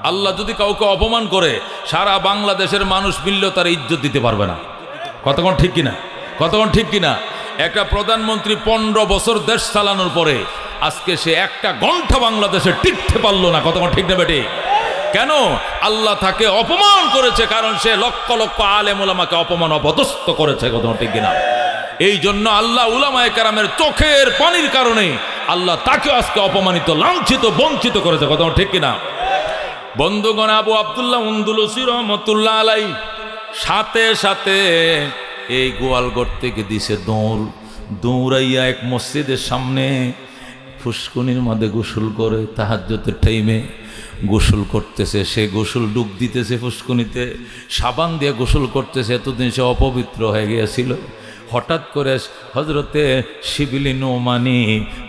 আল্লাহ যদি কাউকে অপমান করে সারা বাংলাদেশের মানুষ মিললেও তার ইজ্জত দিতে পারবে না। কতক্ষণ ঠিক কিনা, কতক্ষণ ঠিক কিনা? একটা প্রধানমন্ত্রী 15 বছর দেশ চালানোর পরে আজকে সে একটা ঘন্টা বাংলাদেশে টিকতে পারলো না। কতক্ষণ ঠিক না বেটি? কেন? আল্লাহ তাকে অপমান করেছে, কারণ সে লক্ষ লক্ষ আলেম উলামাকে অপমান অপদস্থ করেছে। কতক্ষণ ঠিক কিনা? এই জন্য আল্লাহ উলামায়ে কেরামের চোখের পানির কারণে আল্লাহ তাকে আজকে অপমানিত, লাঞ্ছিত, বঞ্চিত করেছে। কতক্ষণ ঠিক কিনা? বন্ধুগণ, আবু আব্দুল্লাহ উন্দুলুসি রহমতুল্লাহ আলাই সাথে সাথে এই গোয়ালঘর থেকে দিছে দৌড়াইয়া এক মসজিদের সামনে ফুসকুনির মধ্যে গোসল করে, তাহাজ্জুদের টাইমে গোসল করতেছে। সে গোসল ডুব দিতেছে ফুসকুনিতে, সাবান দিয়ে গোসল করতেছে। এতদিন সে অপবিত্র হয়ে গিয়েছিল। হঠাৎ করে হজরতে শিবলি নোমানি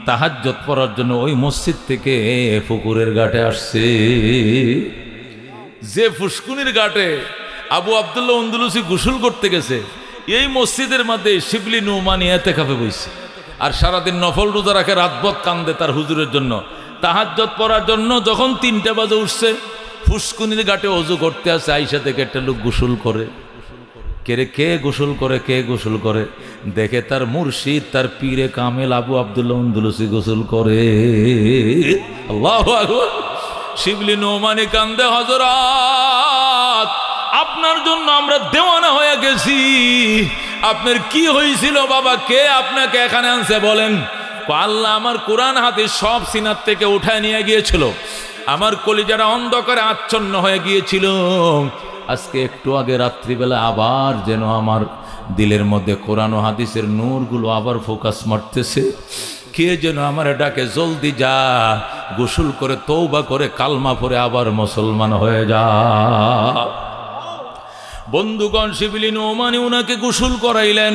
তাহাজ্জুদ পড়ার জন্য ওই মসজিদ থেকে পুকুরের ঘাটে আসছে। যে ফুসকুনির ঘাটে আবু আব্দুল্লাহ উন্দুলুসি গোসল করতে গেছে, এই মসজিদের মধ্যে শিবলি নোমানি এতেকাফে বইছে। আর সারাদিন নফল রোজা রাখে, রাতভর কান্দে তার হুজুরের জন্য। তাহাজ্জুদ পড়ার জন্য যখন 3টা বাজে উঠছে, ফুসকুনির ঘাটে ওযু করতে আসে, আইসা থেকে একটা লোক গোসল করে। কে গোসল করে, কে গোসল করে দেখে তার মুর্শিদ, তার পীরে কামেল আবু আব্দুল্লাহ উন্দুলুসি গোসল করে। আল্লাহু আকবার। শিবলি নোমানি কান্দে, হযরত আপনার জন্য আমরা দেওয়ানা হয়ে গেছি, আপনার কি হয়েছিল বাবা? কে আপনাকে এখানে আনছে বলেন? আল্লাহ আমার কোরআন হাদিস সব সিনার থেকে উঠায় নিয়ে গিয়েছিল, আমার কলিজাটা অন্ধকারে আচ্ছন্ন হয়ে গিয়েছিল। আজকে একটু আগে রাত্রিবেলা আবার যেন আমার দিলের মধ্যে কোরআন ও হাদিসের নূরগুলো আবার ফোকাস মারতেছে। কে যেন আমার ডাকে, জলদি যা, গোসল করে তওবা করে কালমা পড়ে আবার মুসলমান হয়ে যা। বন্ধুগণ, শিবিলি নোমানি উনাকে গোসল করাইলেন।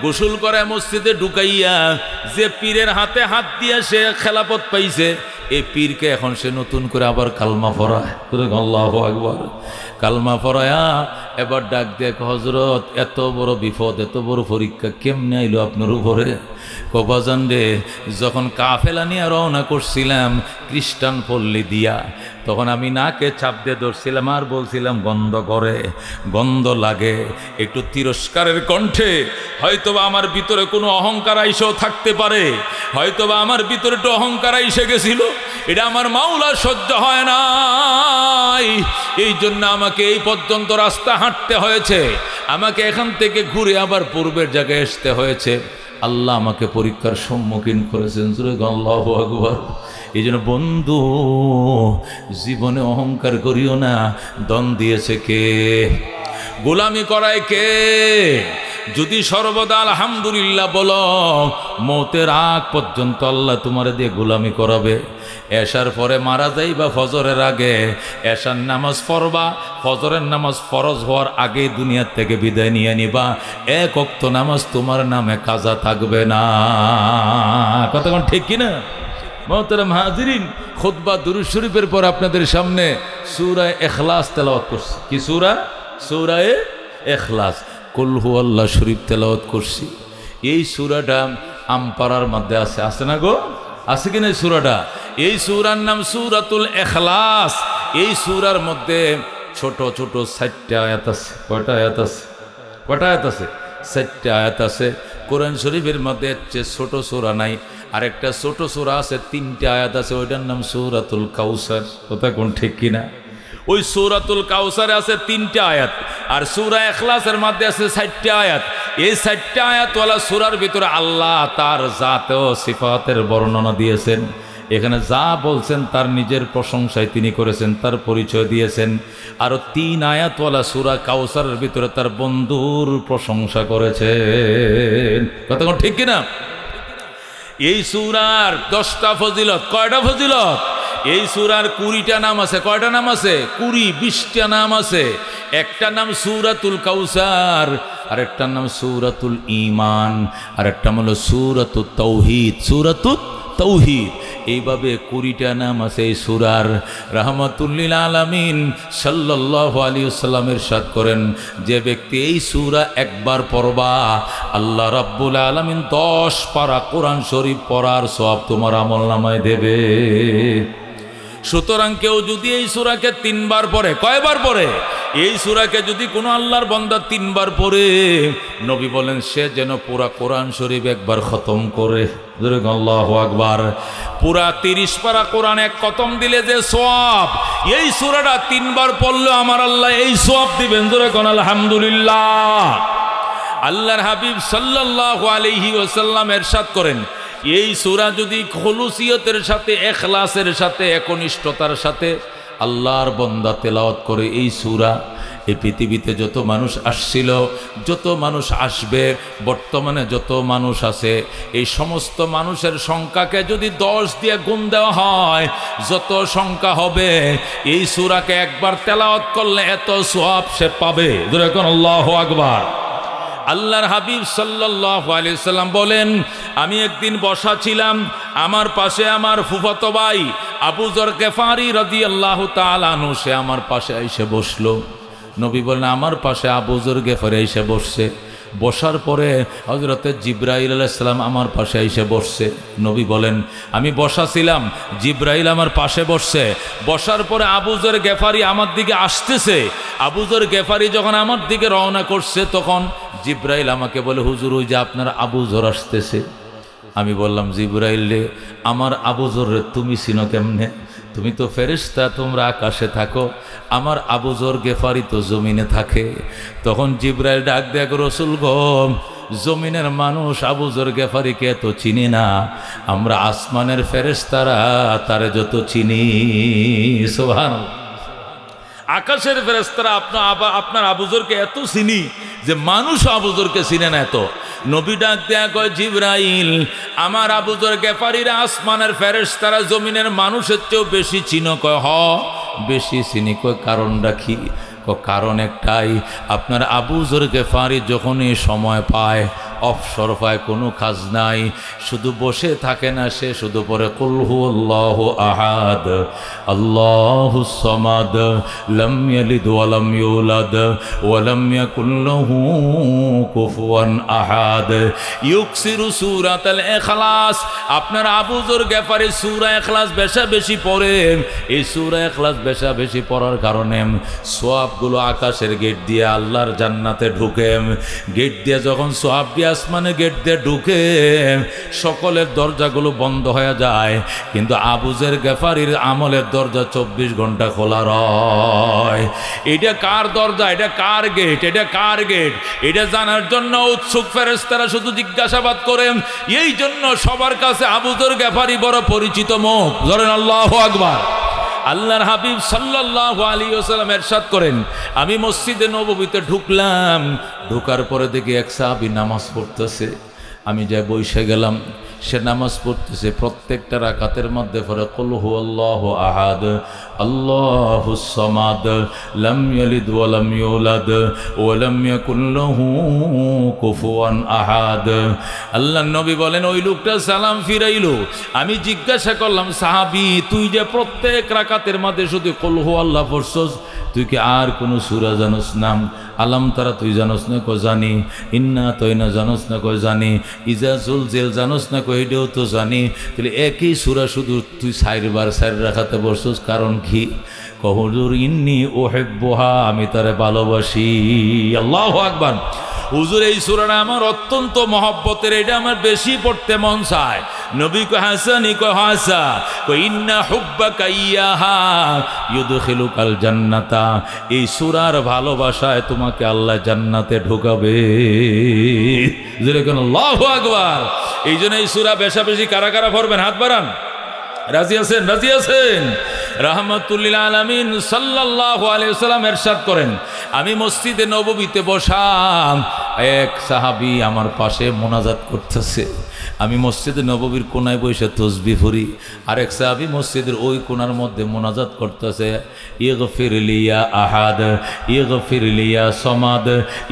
গোসল করায় মসজিদে ঢুকাইয়া যে পীরের হাতে হাত দিয়ে সে খেলাপত পাইছে, এই পীরকে এখন সে নতুন করে আবার কালমা পড়ায়। আল্লাহু আকবার। কালমা পড়ায়া এবার ডাক দিয়ে, হযরত এত বড় বিপদ, এত বড় পরীক্ষা কেমনে আইলো আপনার উপরে? কবাজান রে, যখন কাফেলা নিয়ে রওনা করছিলাম খ্রিস্টান পল্লী দিয়া, তখন আমি নাকে চাপ দিয়ে ধরছিলাম আর বলছিলাম গন্ধ করে, গন্ধ লাগে। একটু তিরস্কারের কণ্ঠে হয়তোবা আমার ভিতরে কোনো অহংকার আইসেও থাকতে পারে, হয়তোবা আমার ভিতরে একটু অহংকার আইসে গেছিল। এটা আমার মাওলা সহ্য হয় নাই, এই জন্য আমাকে এই পর্যন্ত রাস্তা হাঁটতে হয়েছে, আমাকে এখান থেকে ঘুরে আবার পূর্বের জায়গায় আসতে হয়েছে। আল্লাহ আমাকে পরীক্ষার সম্মুখীন করেছেন। আল্লাহু আকবার। এই জন্য বন্ধু, জীবনে অহংকার করিও না। দন দিয়েছে কে? গোলামি করায় কে? যদি সর্বদা আলহামদুলিল্লাহ বলো, মৌতের আগ পর্যন্ত আল্লাহ তোমার দিয়ে গোলামি করাবে। এশার পরে মারা যাইবা ফজরের আগে, এশার নামাজ পড়বা, ফজরের নামাজ ফরজ হওয়ার আগে দুনিয়ার থেকে বিদায় নিয়ে নিবা। এক ওয়াক্ত নামাজ তোমার নামে কাজা থাকবে না। কতক্ষণ ঠিক কিনা? মোহতারাম হাজিরিন, খুতবা দুরূদ শরীফের পর আপনাদের সামনে সূরা ইখলাস তেলাওয়াত করছি। কি সূরা? সূরা ইখলাস। কুল হুয়াল্লাহ শরীফ তেলাওয়াত করছি। এই সূরাটা আমপাড়ার মধ্যে আছে, আছে না গো? আছে কিনা এই সূরাটা? এই সূরার নাম সূরাতুল ইখলাস। এই সূরার মধ্যে ছোট ছোট 4টা আয়াত আছে। কয়টা আয়াত আছে? কয়টা আয়াত আছে? 4টা আয়াত আছে। কোরআন শরীফের মধ্যে ছোট সূরা নাই, আরেকটা ছোট সূরা আছে, 3টা আয়াত আছে, ওইটার নাম সূরাতুল কাউসার। কথা কোন ঠিক কিনা? ওই সূরাতুল কাউসারে আছে 3টা আয়াত, আর সূরা ইখলাসের মধ্যে আছে 4টা আয়াত। এই 4টা আয়াতওয়ালা সূরার ভিতরে আল্লাহ তার জাত ও সিফাতের বর্ণনা দিয়েছেন। এখানে যা বলছেন তার নিজের প্রশংসায় তিনি করেছেন, তার পরিচয় দিয়েছেন। আরো 3 আয়াতওয়ালা সূরা কাউসারের ভিতরে তার বন্ধুর প্রশংসা করেছেন। কথা কোন ঠিক কিনা? এই সূরার 10টা ফজিলত। কয়টা ফজিলত? এই সূরার 20টা নাম আছে। কয়টা নাম আছে? 20টা নাম আছে। একটা নাম সূরাতুল কাউসার, আরেকটার নাম সূরাতুল ঈমান, আরেকটা হলো সূরাতুত তাওহীদ। সূরাতুত তাওহীদ। এইভাবে 20টা নাম আছে এই সূরার। রাহমাতুল লিল আলামিন সাল্লাল্লাহু আলাইহি ওয়াসাল্লাম ইরশাদ করেন, যে ব্যক্তি এই সূরা একবার পড়বা, আল্লাহ রাব্বুল আলামিন 10 পারা কোরআন শরীফ পড়ার সওয়াব তোমার আমলনামায় দেবে। সুতরাং কেউ যদি এই সূরাকে 3 বার পড়ে, কয়বার পড়ে? এই সূরাকে যদি কোনো আল্লাহর বান্দা 3 বার পড়ে, নবী বলেন সে যেন পুরা কোরআন শরীফ একবার খতম করে। আল্লাহু আকবার। পুরা 30 পারা কোরআন এক খতম দিলে যে সওয়াব, এই সূরাটা 3 বার পড়লে আমার আল্লাহ এই সওয়াব দিবেন। জোরে কোন আলহামদুলিল্লাহ। আল্লাহর হাবিব সাল্লাল্লাহু আলাইহি ওয়াসাল্লাম ইরশাদ করেন, এই সূরা যদি খুলুসিয়তের সাথে, ইখলাসের সাথে, একনিষ্ঠতার সাথে আল্লাহর বান্দা তেলাওয়াত করে, এই সূরা, এই পৃথিবীতে যত মানুষ আসছিল, যত মানুষ আসবে, বর্তমানে যত মানুষ আছে, এই সমস্ত মানুষের সংখ্যাকে যদি 10 দিয়ে গুণ দেওয়া হয়, যত সংখ্যা হবে, এই সূরাকে একবার তেলাওয়াত করলে এত সওয়াব সে পাবে। যেরকম আল্লাহু আকবার। আল্লাহর হাবিব সাল্লাল্লাহু আলাইহি সাল্লাম বলেন, আমি একদিন বসা ছিলাম, আমার পাশে আমার ফুফাতো ভাই আবু যর গিফারি রাদিয়াল্লাহু তাআলা আনহু সে আমার পাশে এসে বসলো। নবী বলেন, আমার পাশে আবু যর গিফারি এসে বসছে। বসার পরে হযরতে জিবরাইল আলাইহিস সালাম আমার পাশে এসে বসছে। নবী বলেন, আমি বসা ছিলাম, জিবরাইল আমার পাশে বসছে। বসার পরে আবু যর গিফারি আমার দিকে আসতেছে। আবু যর গিফারি যখন আমার দিকে রওনা করছে, তখন জিবরাইল আমাকে বলে, হুজুর ওই যে আপনার আবু যর আসতেছে। আমি বললাম, জিবরাইল রে, আমার আবু যর রে তুমি চিনো কেমনে? তুমি তো ফেরেশতা, তোমরা আকাশে থাকো, আমার আবু যর গিফারি তো জমিনে থাকে। তখন জিবরাইল ডাক দেয়, রাসূল গো, জমিনের মানুষ আবু যর গেফারিকে এত চিনি না, আমরা আসমানের ফেরেশতারা তারে যত চিনি। সুবহানাল্লাহ। আকাশের ফেরেশতারা আপনার আবু যরকে এত চিনি যে মানুষ আবু যরকে চিনে না এত। নবী ডাক দেয়া কয়, জিবরাইল, আমার আবু যর গেফারিরা আসমানের ফেরেশতারা জমিনের মানুষের চেয়েও বেশি চিনো? কয় হ, বেশি চিনি। কয় কারণ রাখি? কারণ একটাই, আপনার আবু যর গেফারি যখনই সময় পায়, অবসর পায়, কোনো কাজ নাই, শুধু বসে থাকে না, সে শুধু পড়ে কুল হুয়াল্লাহু আহাদ আল্লাহুস সামাদ লাম ইয়ালিদ ওয়া লাম ইউলাদ ওয়া লাম ইয়াকুল লাহু কুফুয়ান আহাদ। ইউকসিরু সূরাতুল ইখলাস। আপনার আবু যর গেফারি সূরা ইখলাস বেশি পড়ে। এই সূরা ইখলাস বেশি পড়ার কারণে সওয়াবগুলো আকাশের গেট দিয়ে আল্লাহর জান্নাতে ঢুকে। গেট দিয়ে যখন সওয়াব দিয়ে আসমানে গেট দিয়ে ঢুকে, সকলের দরজাগুলো বন্ধ হয়ে যায়, কিন্তু আবু যর গেফারির আমলের দরজা 24 ঘন্টা খোলা রয়। এটা কার দরজা? এটা কার গেট? এটা কার গেট? এটা জানার জন্য উৎসুক ফেরেশতারা শুধু জিজ্ঞাসাবাদ করেন। এই জন্য সবার কাছে আবু যর গেফারি বড় পরিচিত মুখ। ধরেন আল্লাহু আকবার। আল্লাহর হাবিব সাল্লাল্লাহু আলাইহি ওয়াসাল্লাম ইরশাদ করেন, আমি মসজিদে নববীতে ঢুকলাম, ঢোকার পরে দেখি এক সাহাবী নামাজ পড়তেছে। আমি যাই বসে গেলাম, সে নামাজ পড়তেছে, প্রত্যেকটা রাকাতের মধ্যে পড়ে কুল হুয়াল্লাহু আহাদ আল্লাহুস সামাদ লাম ইয়ালিদ ওয়া লাম ইউলাদ ওয়া লাম ইয়াকুল লাহু কুফুয়ান আহাদ। আল্লাহর নবী বলেন, ওই লোকটা সালাম ফিরাইলো। আমি জিজ্ঞাসা করলাম, সাহাবী, তুই যে প্রত্যেক রাকাতের মধ্যে শুধু কুল হুয়াল্লাহ পড়ছস, তুই কি আর কোনো সূরা জানোস না? আলাম তারা তুই জানোস না? কো জানি। ইন্না তয়না জানোস না? কো জানি। ইজা জুলজিল জানোস না? কো এটাও তো জানি। তাহলে একই সূরা শুধু তুই 4 বার 4 রাকাতে পড়ছস, কারণ কি? কো হুজুর, ইন্নী উহিব্বুহা, আমি তারে ভালোবাসি। আল্লাহু আকবার। হুজুর, এই সূরাটা আমার অত্যন্ত মহব্বতের, এটা আমার বেশি পড়তে মন চায়। নবী কো হাসানি? কো হাসা। কো ইন্না হুব্বাকা ইয়াহা ইউদখিলুকাল জান্নাতা, এই সূরার ভালোবাসায় তোমাকে আল্লাহ জান্নাতে ঢোকাবে। যেরকম আল্লাহু আকবার। এই জন্য এই সূরা বেশি কারা কারা পড়বেন? হাত বাড়ান। রাজি আছেন? রাজি আছেন? রাহমাতুল্লিল আলামিন সাল্লাল্লাহু আলাইহি ওয়াসাল্লাম ইরশাদ করেন, আমি মসজিদে নববীতে বসাম, এক সাহাবী আমার পাশে মোনাজাত করতেছে। আমি মসজিদে নববীর কোনায় বসে তসবিহ পড়ি, আরেক সাহাবী মসজিদের ওই কোনার মধ্যে মোনাজাত করতেছে, ইগফির লিয়া আহাদ ইগফির লিয়া সামাদ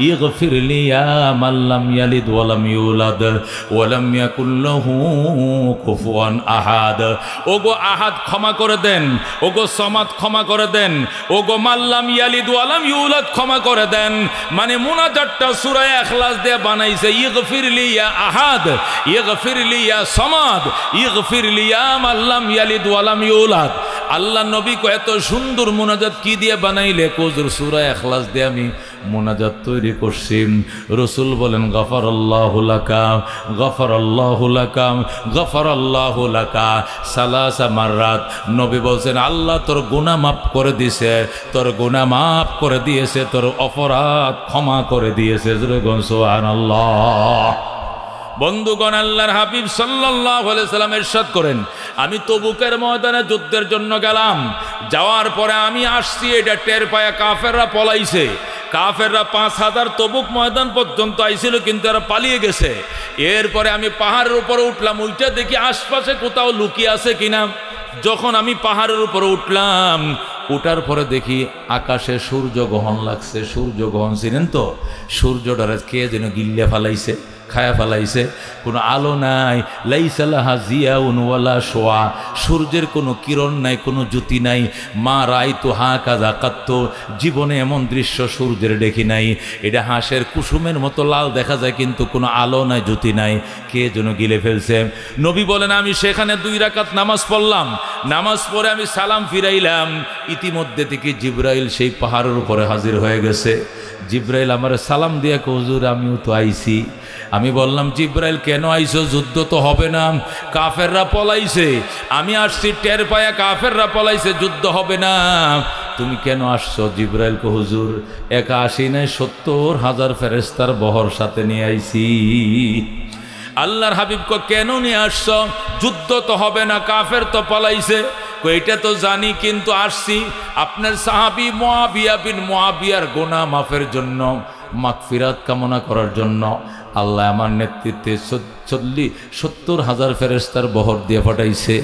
ইগফির লিয়া মান লাম ইয়ালিদ ওয়া লাম ইউলাদ ওয়া লাম ইয়াকুল লাহু কুফুয়ান আহাদ। ওগো আহাদ ক্ষমা করে দেন, ওগো সামাদ ক্ষমা করে দেন, ওগো মান লাম ইয়ালিদ ওয়া লাম ইউলাদ ক্ষমা করে দেন। মানে মুনাজাতটা সূরা ইখলাস দিয়ে বানাইছে, ইগফির লিয়া আহাদ ইগফির লিয়া সামাদ ইগফির লিয়া মান লাম ইয়ালিদ ওয়া লাম ইউলাদ। আল্লাহ নবী কো এত সুন্দর মুনাজাত কি দিয়ে বানাইলে? হুজুর, সূরা ইখলাস দিয়ে আমি মুনাজাত তৈরি করছি। রাসূল বলেন, গফারাল্লাহু লাকা গফারাল্লাহু লাকা গফারাল্লাহু লাকা সালাসা মাররাত। নবী বলছেন, আল্লাহ তোর গুনাহ মাফ করে দিয়েছে, তোর গুনাহ মাফ করে দিয়েছে, তোর অপরাধ ক্ষমা করে দিয়েছে। সুবহানাল্লাহ। বন্ধুগণ, আল্লাহর হাবিব সাল্লাল্লাহু আলাইহি সাল্লাম ইরশাদ করেন, আমি তবুকের ময়দানে যুদ্ধের জন্য গেলাম, যাওয়ার পরে আমি আসছি, এটা টের পায়া কাফেররা পলাইছে। কাফেররা 5000 তবুক ময়দান পর্যন্ত আইছিল, কিন্তু এরা পালিয়ে গেছে। এরপরে আমি পাহাড়ের উপরে উঠলাম, ওইটা দেখি আশপাশে কোথাও লুকিয়ে আছে কিনা। যখন আমি পাহাড়ের উপরে উঠলাম, উঠার পরে দেখি আকাশে সূর্য গ্রহণ লাগছে। সূর্য গ্রহণ ছিলেন তো, সূর্যটারে কে যেন গিল্লে ফালাইছে, খায়া ফেলাইছে, কোনো আলো নাই। লাইসা লাহা জিয়াউন ওয়ালা শোয়া, সূর্যের কোনো কিরণ নাই, কোনো জ্যোতি নাই। মা রাইতু হাকাযা কাত্তু, জীবনে এমন দৃশ্য সূর্যের দেখি নাই। এটা হাঁসের কুসুমের মতো লাল দেখা যায়, কিন্তু কোনো আলো নাই, জ্যোতি নাই, কে যেন গিলে ফেলছে। নবী বলেন, আমি সেখানে 2 রাকাত নামাজ পড়লাম। নামাজ পড়ে আমি সালাম ফিরাইলাম, ইতিমধ্যে থেকে জিবরাইল সেই পাহাড়ের উপরে হাজির হয়ে গেছে। জিবরাইল আমার সালাম দিয়া কো, হুজুর আমিও তো আইছি। আমি বললাম, জিবরাইল কেন আইছো? যুদ্ধ তো হবে না, কাফেররা পলাইছে। আমি আসছি টের পায়া কাফেররা পলাইছে, যুদ্ধ হবে না। তুমি কেন আসছো? জিব্রাইল কো হুজুর একা আসি নাই, 70,000 ফেরেশতার বহর সাথে নিয়ে আইছি। আল্লাহর হাবিব কো কেন নিয়ে আসছো? যুদ্ধ তো হবে না, কাফের তো পালাইছে। এটা তো জানি, কিন্তু আসছি আপনার সাহাবী মুআবিয়া বিন মুআবিয়ার গুনাহ মাফের জন্য, মাগফিরাত কামনা করার জন্য। আল্লাহ আমার নেতৃত্বে 70,000 ফেরেশতার বহর দিয়ে পাঠাইছে।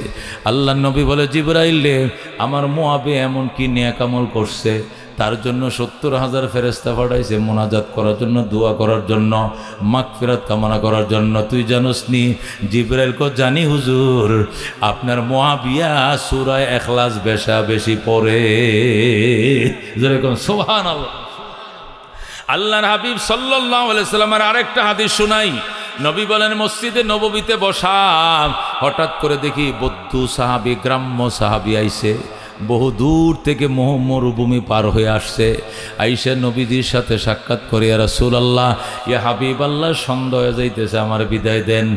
আল্লাহ নবী বলে, জিবরাইল রে, আমার মুআবিয়া এমন কি নেক আমল করছে তার জন্য 70,000 ফেরেশতা পাঠাইছে মোনাজাত করার জন্য, দোয়া করার জন্য, মাগফিরাত কামনা করার জন্য। তুই জানোস নি? জিবরাইল কো জানি হুজুর, আপনার মুআবিয়া সূরা ইখলাস বেশি পড়ে। যেরকম সুবহানাল্লাহ। আল্লাহর হাবিব সাল্লাল্লাহু আলাইহি সাল্লামের আরেকটা হাদিস শুনাই। নবী বলেন, মসজিদে নববীতে বসা, হঠাৎ করে দেখি বৌদ্ধ সাহাবী, গ্রাম্য সাহাবী আইছে, বহু দূর থেকে মরুভূমি পার হয়ে আসছে। আইসা নবীজির সাথে সাক্ষাৎ করে, ইয়া রাসূলুল্লাহ, ইয়া হাবিবাল্লাহ, সন্ধ্যা হয়ে যাইতেছে, আমার বিদায় দেন।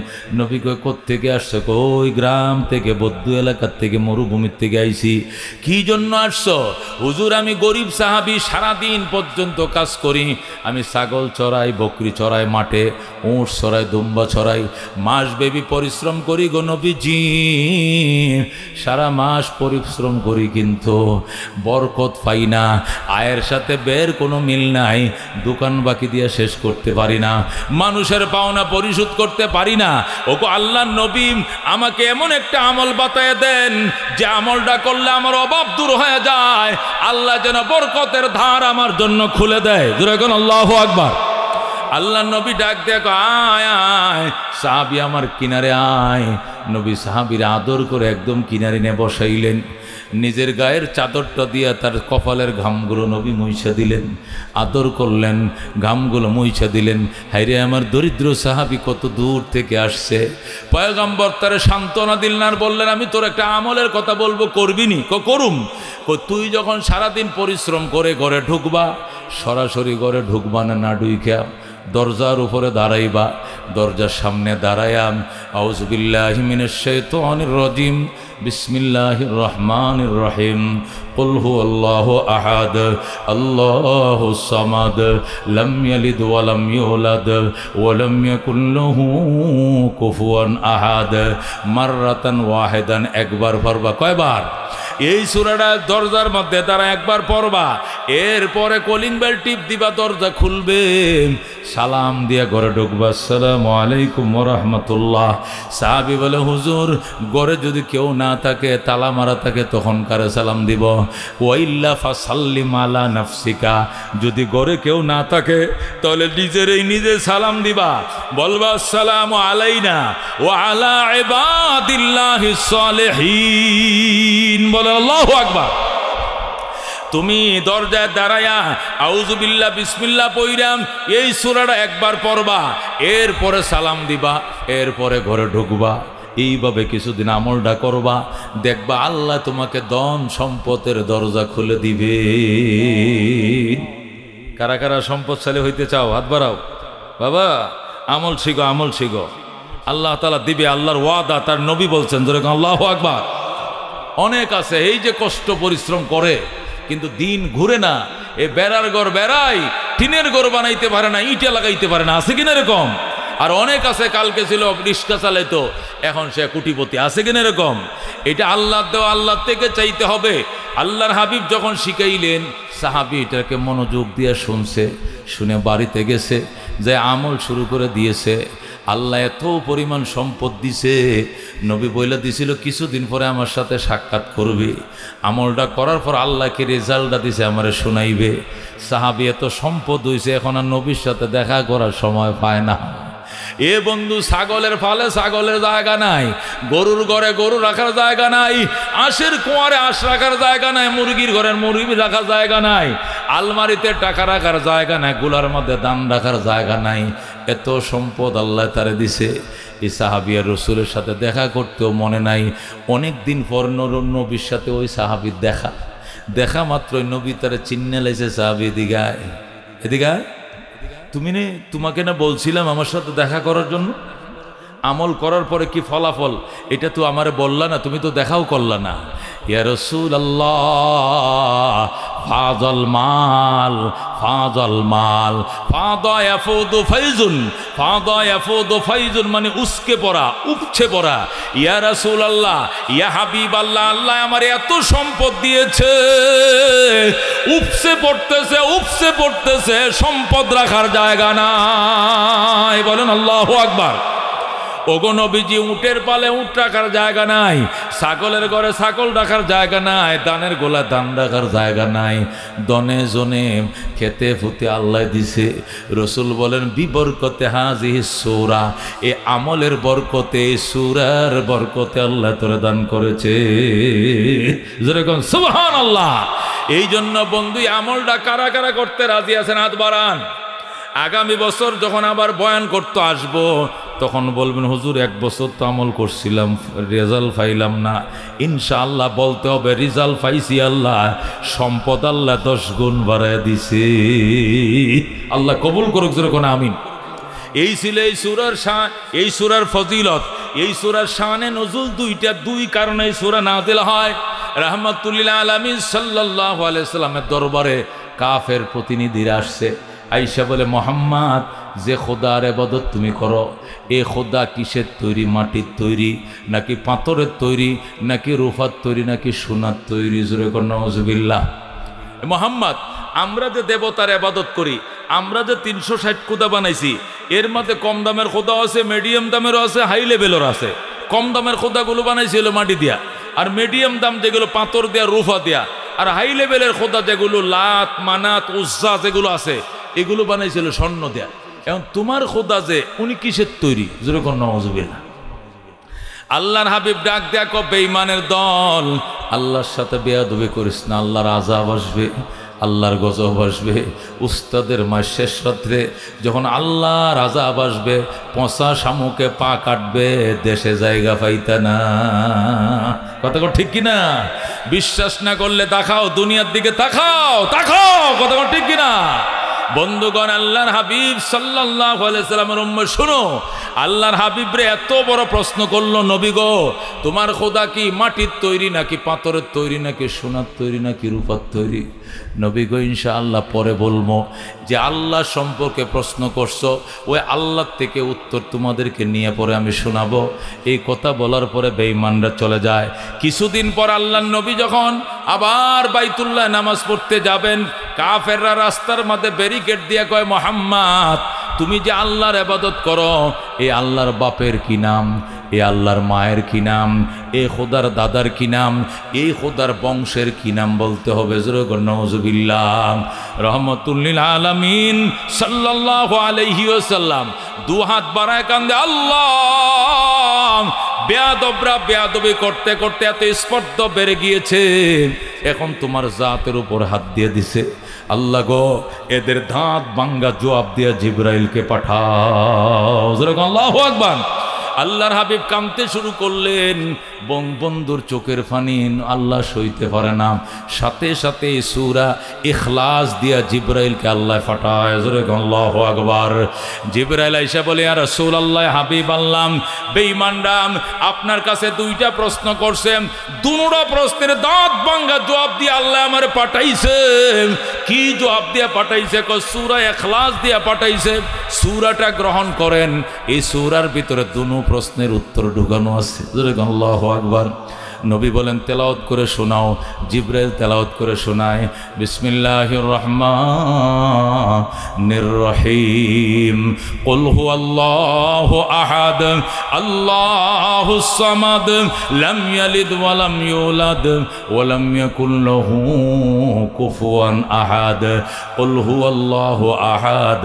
নবী কই, কোত্থেকে আসছো? ওই গ্রাম থেকে, বৌদ্ধ এলাকার থেকে, মরুভূমির থেকে আইছি। কি জন্য আসছো? হুজুর, আমি গরিব সাহাবী, সারাদিন পর্যন্ত কাজ করি। আমি ছাগল চড়াই, বকরি চড়াই, মাঠে উঁট চড়াই, দুম্বা চড়াই, মাসব্যাপী পরিশ্রম করি গো নবীজি। সারা মাস পরিশ্রম করি, কিন্তু বরকত পাই না, আয়ের সাথে বের কোনো মিল নাই, দোকান বাকি দিয়ে শেষ করতে পারি না, মানুষের পাওনা পরিশোধ করতে পারি না। ওগো আল্লাহর নবী, আমাকে এমন একটা আমল বাতায় দেন যে আমলটা করলে আমার অভাব দূর হয়ে যায়, আল্লাহ যেন বরকতের ধার আমার জন্য খুলে দেয়। জোরে কোন আল্লাহু আকবার। আল্লাহ নবী ডাক দেখো, আয় আয় সাহাবী, আমার কিনারে আয়। নবী সাহাবীর আদর করে একদম কিনারে নিয়ে বসাইলেন। নিজের গায়ের চাদরটা দিয়া তার কপালের ঘামগুলো নবী মুইছা দিলেন, আদর করলেন, ঘামগুলো মুইছা দিলেন। হাইরে আমার দরিদ্র সাহাবী কত দূর থেকে আসছে। পয়গম্বর তারে সান্ত্বনা দিলেন আর বললেন, আমি তোর একটা আমলের কথা বলবো, করবি নি? করুম। তুই যখন সারাদিন পরিশ্রম করে ঘরে ঢুকবা, সরাসরি ঘরে ঢুকবা না, না ঢুইকা দরজার উপরে দাঁড়াইবা, দরজার সামনে দাঁড়াইয়া আউযু বিল্লাহি মিনাশ শাইতানির রাজিম, বিসমিল্লাহির রহমানির রহিম, কুল হুয়াল্লাহু আহাদ, আল্লাহুস সামাদ, লাম ইয়ালিদ ওয়া লাম ইউলাদ ওয়া লাম ইয়াকুল লাহু কুফুয়ান আহাদ। মাররাতান ওয়াহিদান, একবার পড়বা। কয়বার? এই সূরাটা দরজার মধ্যে তারা একবার পড়বা, এরপরে কলিং বেল টিপ দিবা, দরজা খুলবে, সালাম দিয়া ঘরে ঢুকবা, আসসালামু আলাইকুম ওয়া রাহমাতুল্লাহ। সাহাবী বলে, হুজুর, ঘরে যদি কেউ না থাকে, তালা মারা থাকে, তখন কারে সালাম দিব? ওয়াইল্লা ফাসাল্লিম আলা নাফসিকা, যদি ঘরে কেউ না থাকে তাহলে নিজেরই নিজে সালাম দিবা, বলবা আসসালামু আলাইনা ওয়া আলা ইবাদিল্লাহিস সালিহিন। বলে আল্লাহু আকবার। তুমি দরজায় দাঁড়ায়া আউযু বিল্লাহ বিসমিল্লাহ পইরাম এই সূরাটা একবার পড়বা, এরপরে সালাম দিবা, এরপরে ঘরে ঢুকবা। এইভাবে কিছুদিন আমলটা করবা, দেখবা আল্লাহ তোমাকে ধন সম্পদের দরজা খুলে দিবে। কারা কারা সম্পদশালী হইতে চাও? হাত বাড়াও। বাবা, আমল শিখো, আমল শিখো, আল্লাহ তাআলা দিবে। আল্লাহর ওয়াদা, তার নবী বলছেন, যেরকম আল্লাহু আকবার। অনেক আছে এই যে কষ্ট পরিশ্রম করে, কিন্তু দিন ঘুরে না। এ বেড়ার ঘর বেড়াই, টিনের ঘর বানাইতে পারে না, ইটা লাগাইতে পারে না, আছে কিনা এরকম? আর অনেক আছে, কালকে ছিল রিক্সা চালাইতো, এখন সে কোটিপতি, আছে কিনা এরকম? এটা আল্লাহ দেওয়া, আল্লাহ থেকে চাইতে হবে। আল্লাহর হাবিব যখন শিখাইলেন, সাহাবী এটাকে মনোযোগ দিয়ে শুনছে, শুনে বাড়িতে গেছে, যে আমল শুরু করে দিয়েছে। আল্লাহ এত পরিমাণ সম্পদ দিছে, নবী বইলা দিছিল কিছুদিন পরে আমার সাথে সাক্ষাৎ করবে। আমলটা করার পর আল্লাহকে রেজাল্টটা দিছে, আমারে শোনাইবে। সাহাবী এত সম্পদ হইছে, এখন আর নবীর সাথে দেখা করার সময় পায় না। এ বন্ধু, ছাগলের ফালে ছাগলের জায়গা নাই, গরুর ঘরে গরু রাখার জায়গা নাই, আঁশের কুয়ারে আঁশ রাখার জায়গা নাই, মুরগির ঘরের মুরগি রাখার জায়গা নাই, আলমারিতে টাকা রাখার জায়গা নাই, গুলার মধ্যে দান রাখার জায়গা নাই। এত সম্পদ আল্লাহ তারে দিছে। এই সাহাবী আর রসুলের সাথে দেখা করতেও মনে নাই। অনেক দিন পর নবীর সাথে ওই সাহাবীর দেখা মাত্রই নবী তারে চিন্নে লাইছে। সাহাবী, এদিকে এদিকে, তোমাকে না বলছিলাম আমার সাথে দেখা করার জন্য? আমল করার পরে কি ফলাফল এটা তো আমারে বললা না, তুমি তো দেখাও করলা না। ইয়া রাসূলুল্লাহ ফাজাল মাল ফাজাল মাল ফাদা ইয়াফুদু ফাইজুন ফাদা ইয়াফুদু ফাইজুন মানে উসকে পড়া উপচে পড়া ইয়া রাসূলুল্লাহ ইয়া হাবিবাল্লাহ আল্লাহ আমারে এত সম্পদ দিয়েছে উপচে পড়তেছে সম্পদ রাখার জায়গা নাই বলেন আল্লাহু আকবার ওগো নবীজি উটের পালে উট রাখার জায়গা নাই ছাগলের ঘরে ছাগল রাখার জায়গা নাই দানের গোলা দান রাখার জায়গা নাই দনে জনে খেতে ফুতে আল্লাহ দিছে রসুল বলেন বিবরকতে হাজিহিস সূরা এ আমলের বরকতে এই সূরার বরকতে আল্লাহ তোরে দান করেছে যেরকম সুবহানাল্লাহ এই জন্য বন্ধু আমলটা কারা কারা করতে রাজি আছেন হাত বাড়ান আগামী বছর যখন আবার বয়ান করতে আসবো তখন বলবেন হুজুর এক বছর তো আমল করছিলাম রেজাল্ট পাইলাম না ইনশাআল্লাহ বলতে হবে রেজাল্ট পাইছি আল্লাহ সম্পদ আল্লাহ 10 গুণ বাড়ায় দিছে আল্লাহ কবুল করুক যেরকম আমিন এই ছিল এই সূরার শান এই সূরার ফজিলত এই সূরার শানে নজুল দুই কারণে এই সূরা নাজিল হয় রাহমাতুল লিল আলামিন সাল্লাল্লাহু আলাইহি সাল্লামের দরবারে কাফের প্রতিনিধিরা আসছে আয়েশা বলে মোহাম্মদ যে খোদার ইবাদত তুমি করো এ খোদা কিসের তৈরি মাটির তৈরি নাকি পাথরের তৈরি নাকি রূপার তৈরি নাকি সোনার তৈরি জোরে কর নাউজুবিল্লাহ মোহাম্মদ আমরা যে দেবতার ইবাদত করি আমরা যে 360 খোদা বানাইছি এর মধ্যে কম দামের খোদা আছে মিডিয়াম দামেরও আছে হাই লেভেলের আছে কম দামের খোদাগুলো বানাইছিল মাটি দিয়া আর মিডিয়াম দাম যেগুলো পাথর দেয়া রূপা দেয়া আর হাই লেভেলের খোদা যেগুলো লাত মানাত উজ্জা যেগুলো আছে এগুলো বানাইছিল স্বর্ণ দেয়া এখন তোমার খোদা যে উনি কিসের তৈরি যেরকম নাউজুবিল্লাহ আল্লাহর হাবিব ডাক দেয়া কো বেঈমানের দল আল্লাহর সাথে বেয়াদবি করিস না আল্লাহর আযাব আসবে আল্লাহর গজব আসবে উস্তাদের মাস শেষ রাত্রে যখন আল্লাহর আযাব আসবে পচা শামুকে পা কাটবে দেশে জায়গা পাইতা না কথা ঠিক কিনা বিশ্বাস না করলে দেখাও দুনিয়ার দিকে তাকাও কথা ঠিক কিনা বন্ধুগণ আল্লাহর হাবিব সাল্লাল্লাহু আলাইহি সাল্লামের উম্মত শুনো আল্লাহর হাবিব রে এত বড় প্রশ্ন করলো নবী গো তোমার খোদা কি মাটির তৈরি নাকি পাথরের তৈরি নাকি সোনার তৈরি নাকি রূপার তৈরি নবী গো ইনশাআল্লাহ পরে বলবো যে আল্লাহ সম্পর্কে প্রশ্ন করছো ওই আল্লাহ থেকে উত্তর তোমাদেরকে নিয়ে পরে আমি শোনাবো এই কথা বলার পরে বেঈমানরা চলে যায় কিছুদিন পর আল্লাহর নবী যখন আবার বাইতুল্লাহ নামাজ পড়তে যাবেন কাফেররা রাস্তার মধ্যে ব্যারিকেড দিয়ে কয় মোহাম্মদ তুমি যে আল্লাহর ইবাদত করো এই আল্লাহর বাপের কি নাম এ আল্লাহর মায়ের কি নাম এ খোদার দাদার কি নাম এই খোদার বংশের কি নাম বলতে হবে নাউজুবিল্লাহ রাহমাতুল লিল আলামিন সাল্লাল্লাহু আলাইহি ওয়াসাল্লাম দু হাত বাড়ায় কান্দে আল্লাহ বেয়াদবরা বেয়াদবি করতে করতে এত স্পর্ধা বেড়ে গিয়েছে এখন তোমার জাতের উপর হাত দিয়ে দিছে আল্লাহ গো এদের দাঁত ভাঙ্গা জবাব দিয়ে জিবরাইলকে পাঠাও আল্লাহু আকবার আল্লাহর হাবিব কাঁদতে শুরু করলেন বন্ধুর চোখের পানি আল্লাহ সইতে পারে না সাথে সাথে সূরা ইখলাস দিয়া জিবরাইলকে আল্লাহ পাঠায় আল্লাহু আকবার জিবরাইল আইসা বলে ইয়া রাসূলুল্লাহ হাবিব আল্লাহ বেঈমানরা আপনার কাছে দুইটা প্রশ্ন করছে দুটোটা প্রশ্নের দাঁত ভাঙ্গা জবাব দিয়ে আল্লাহ আমারে পাঠাইছে কি জবাব দিয়ে পাঠাইছে সূরা ইখলাস দিয়া পাঠাইছে সূরাটা গ্রহণ করেন এই সূরার ভিতরে দুটো প্রশ্নের উত্তর ঢুকানো আছে আল্লাহু আকবার নবী বলেন তেলাওয়াত করে শোনাও জিবরাইল তেলাওয়াত করে শোনায় বিসমিল্লাহির রহমানির রহিম কুল হুয়াল্লাহু আহাদ আল্লাহুস সামাদ লাম ইয়ালিদ ওয়া লাম ইউলাদ ওয়া লাম ইয়াকুল লাহু কুফুয়ান আহাদ কুল হুয়াল্লাহু আহাদ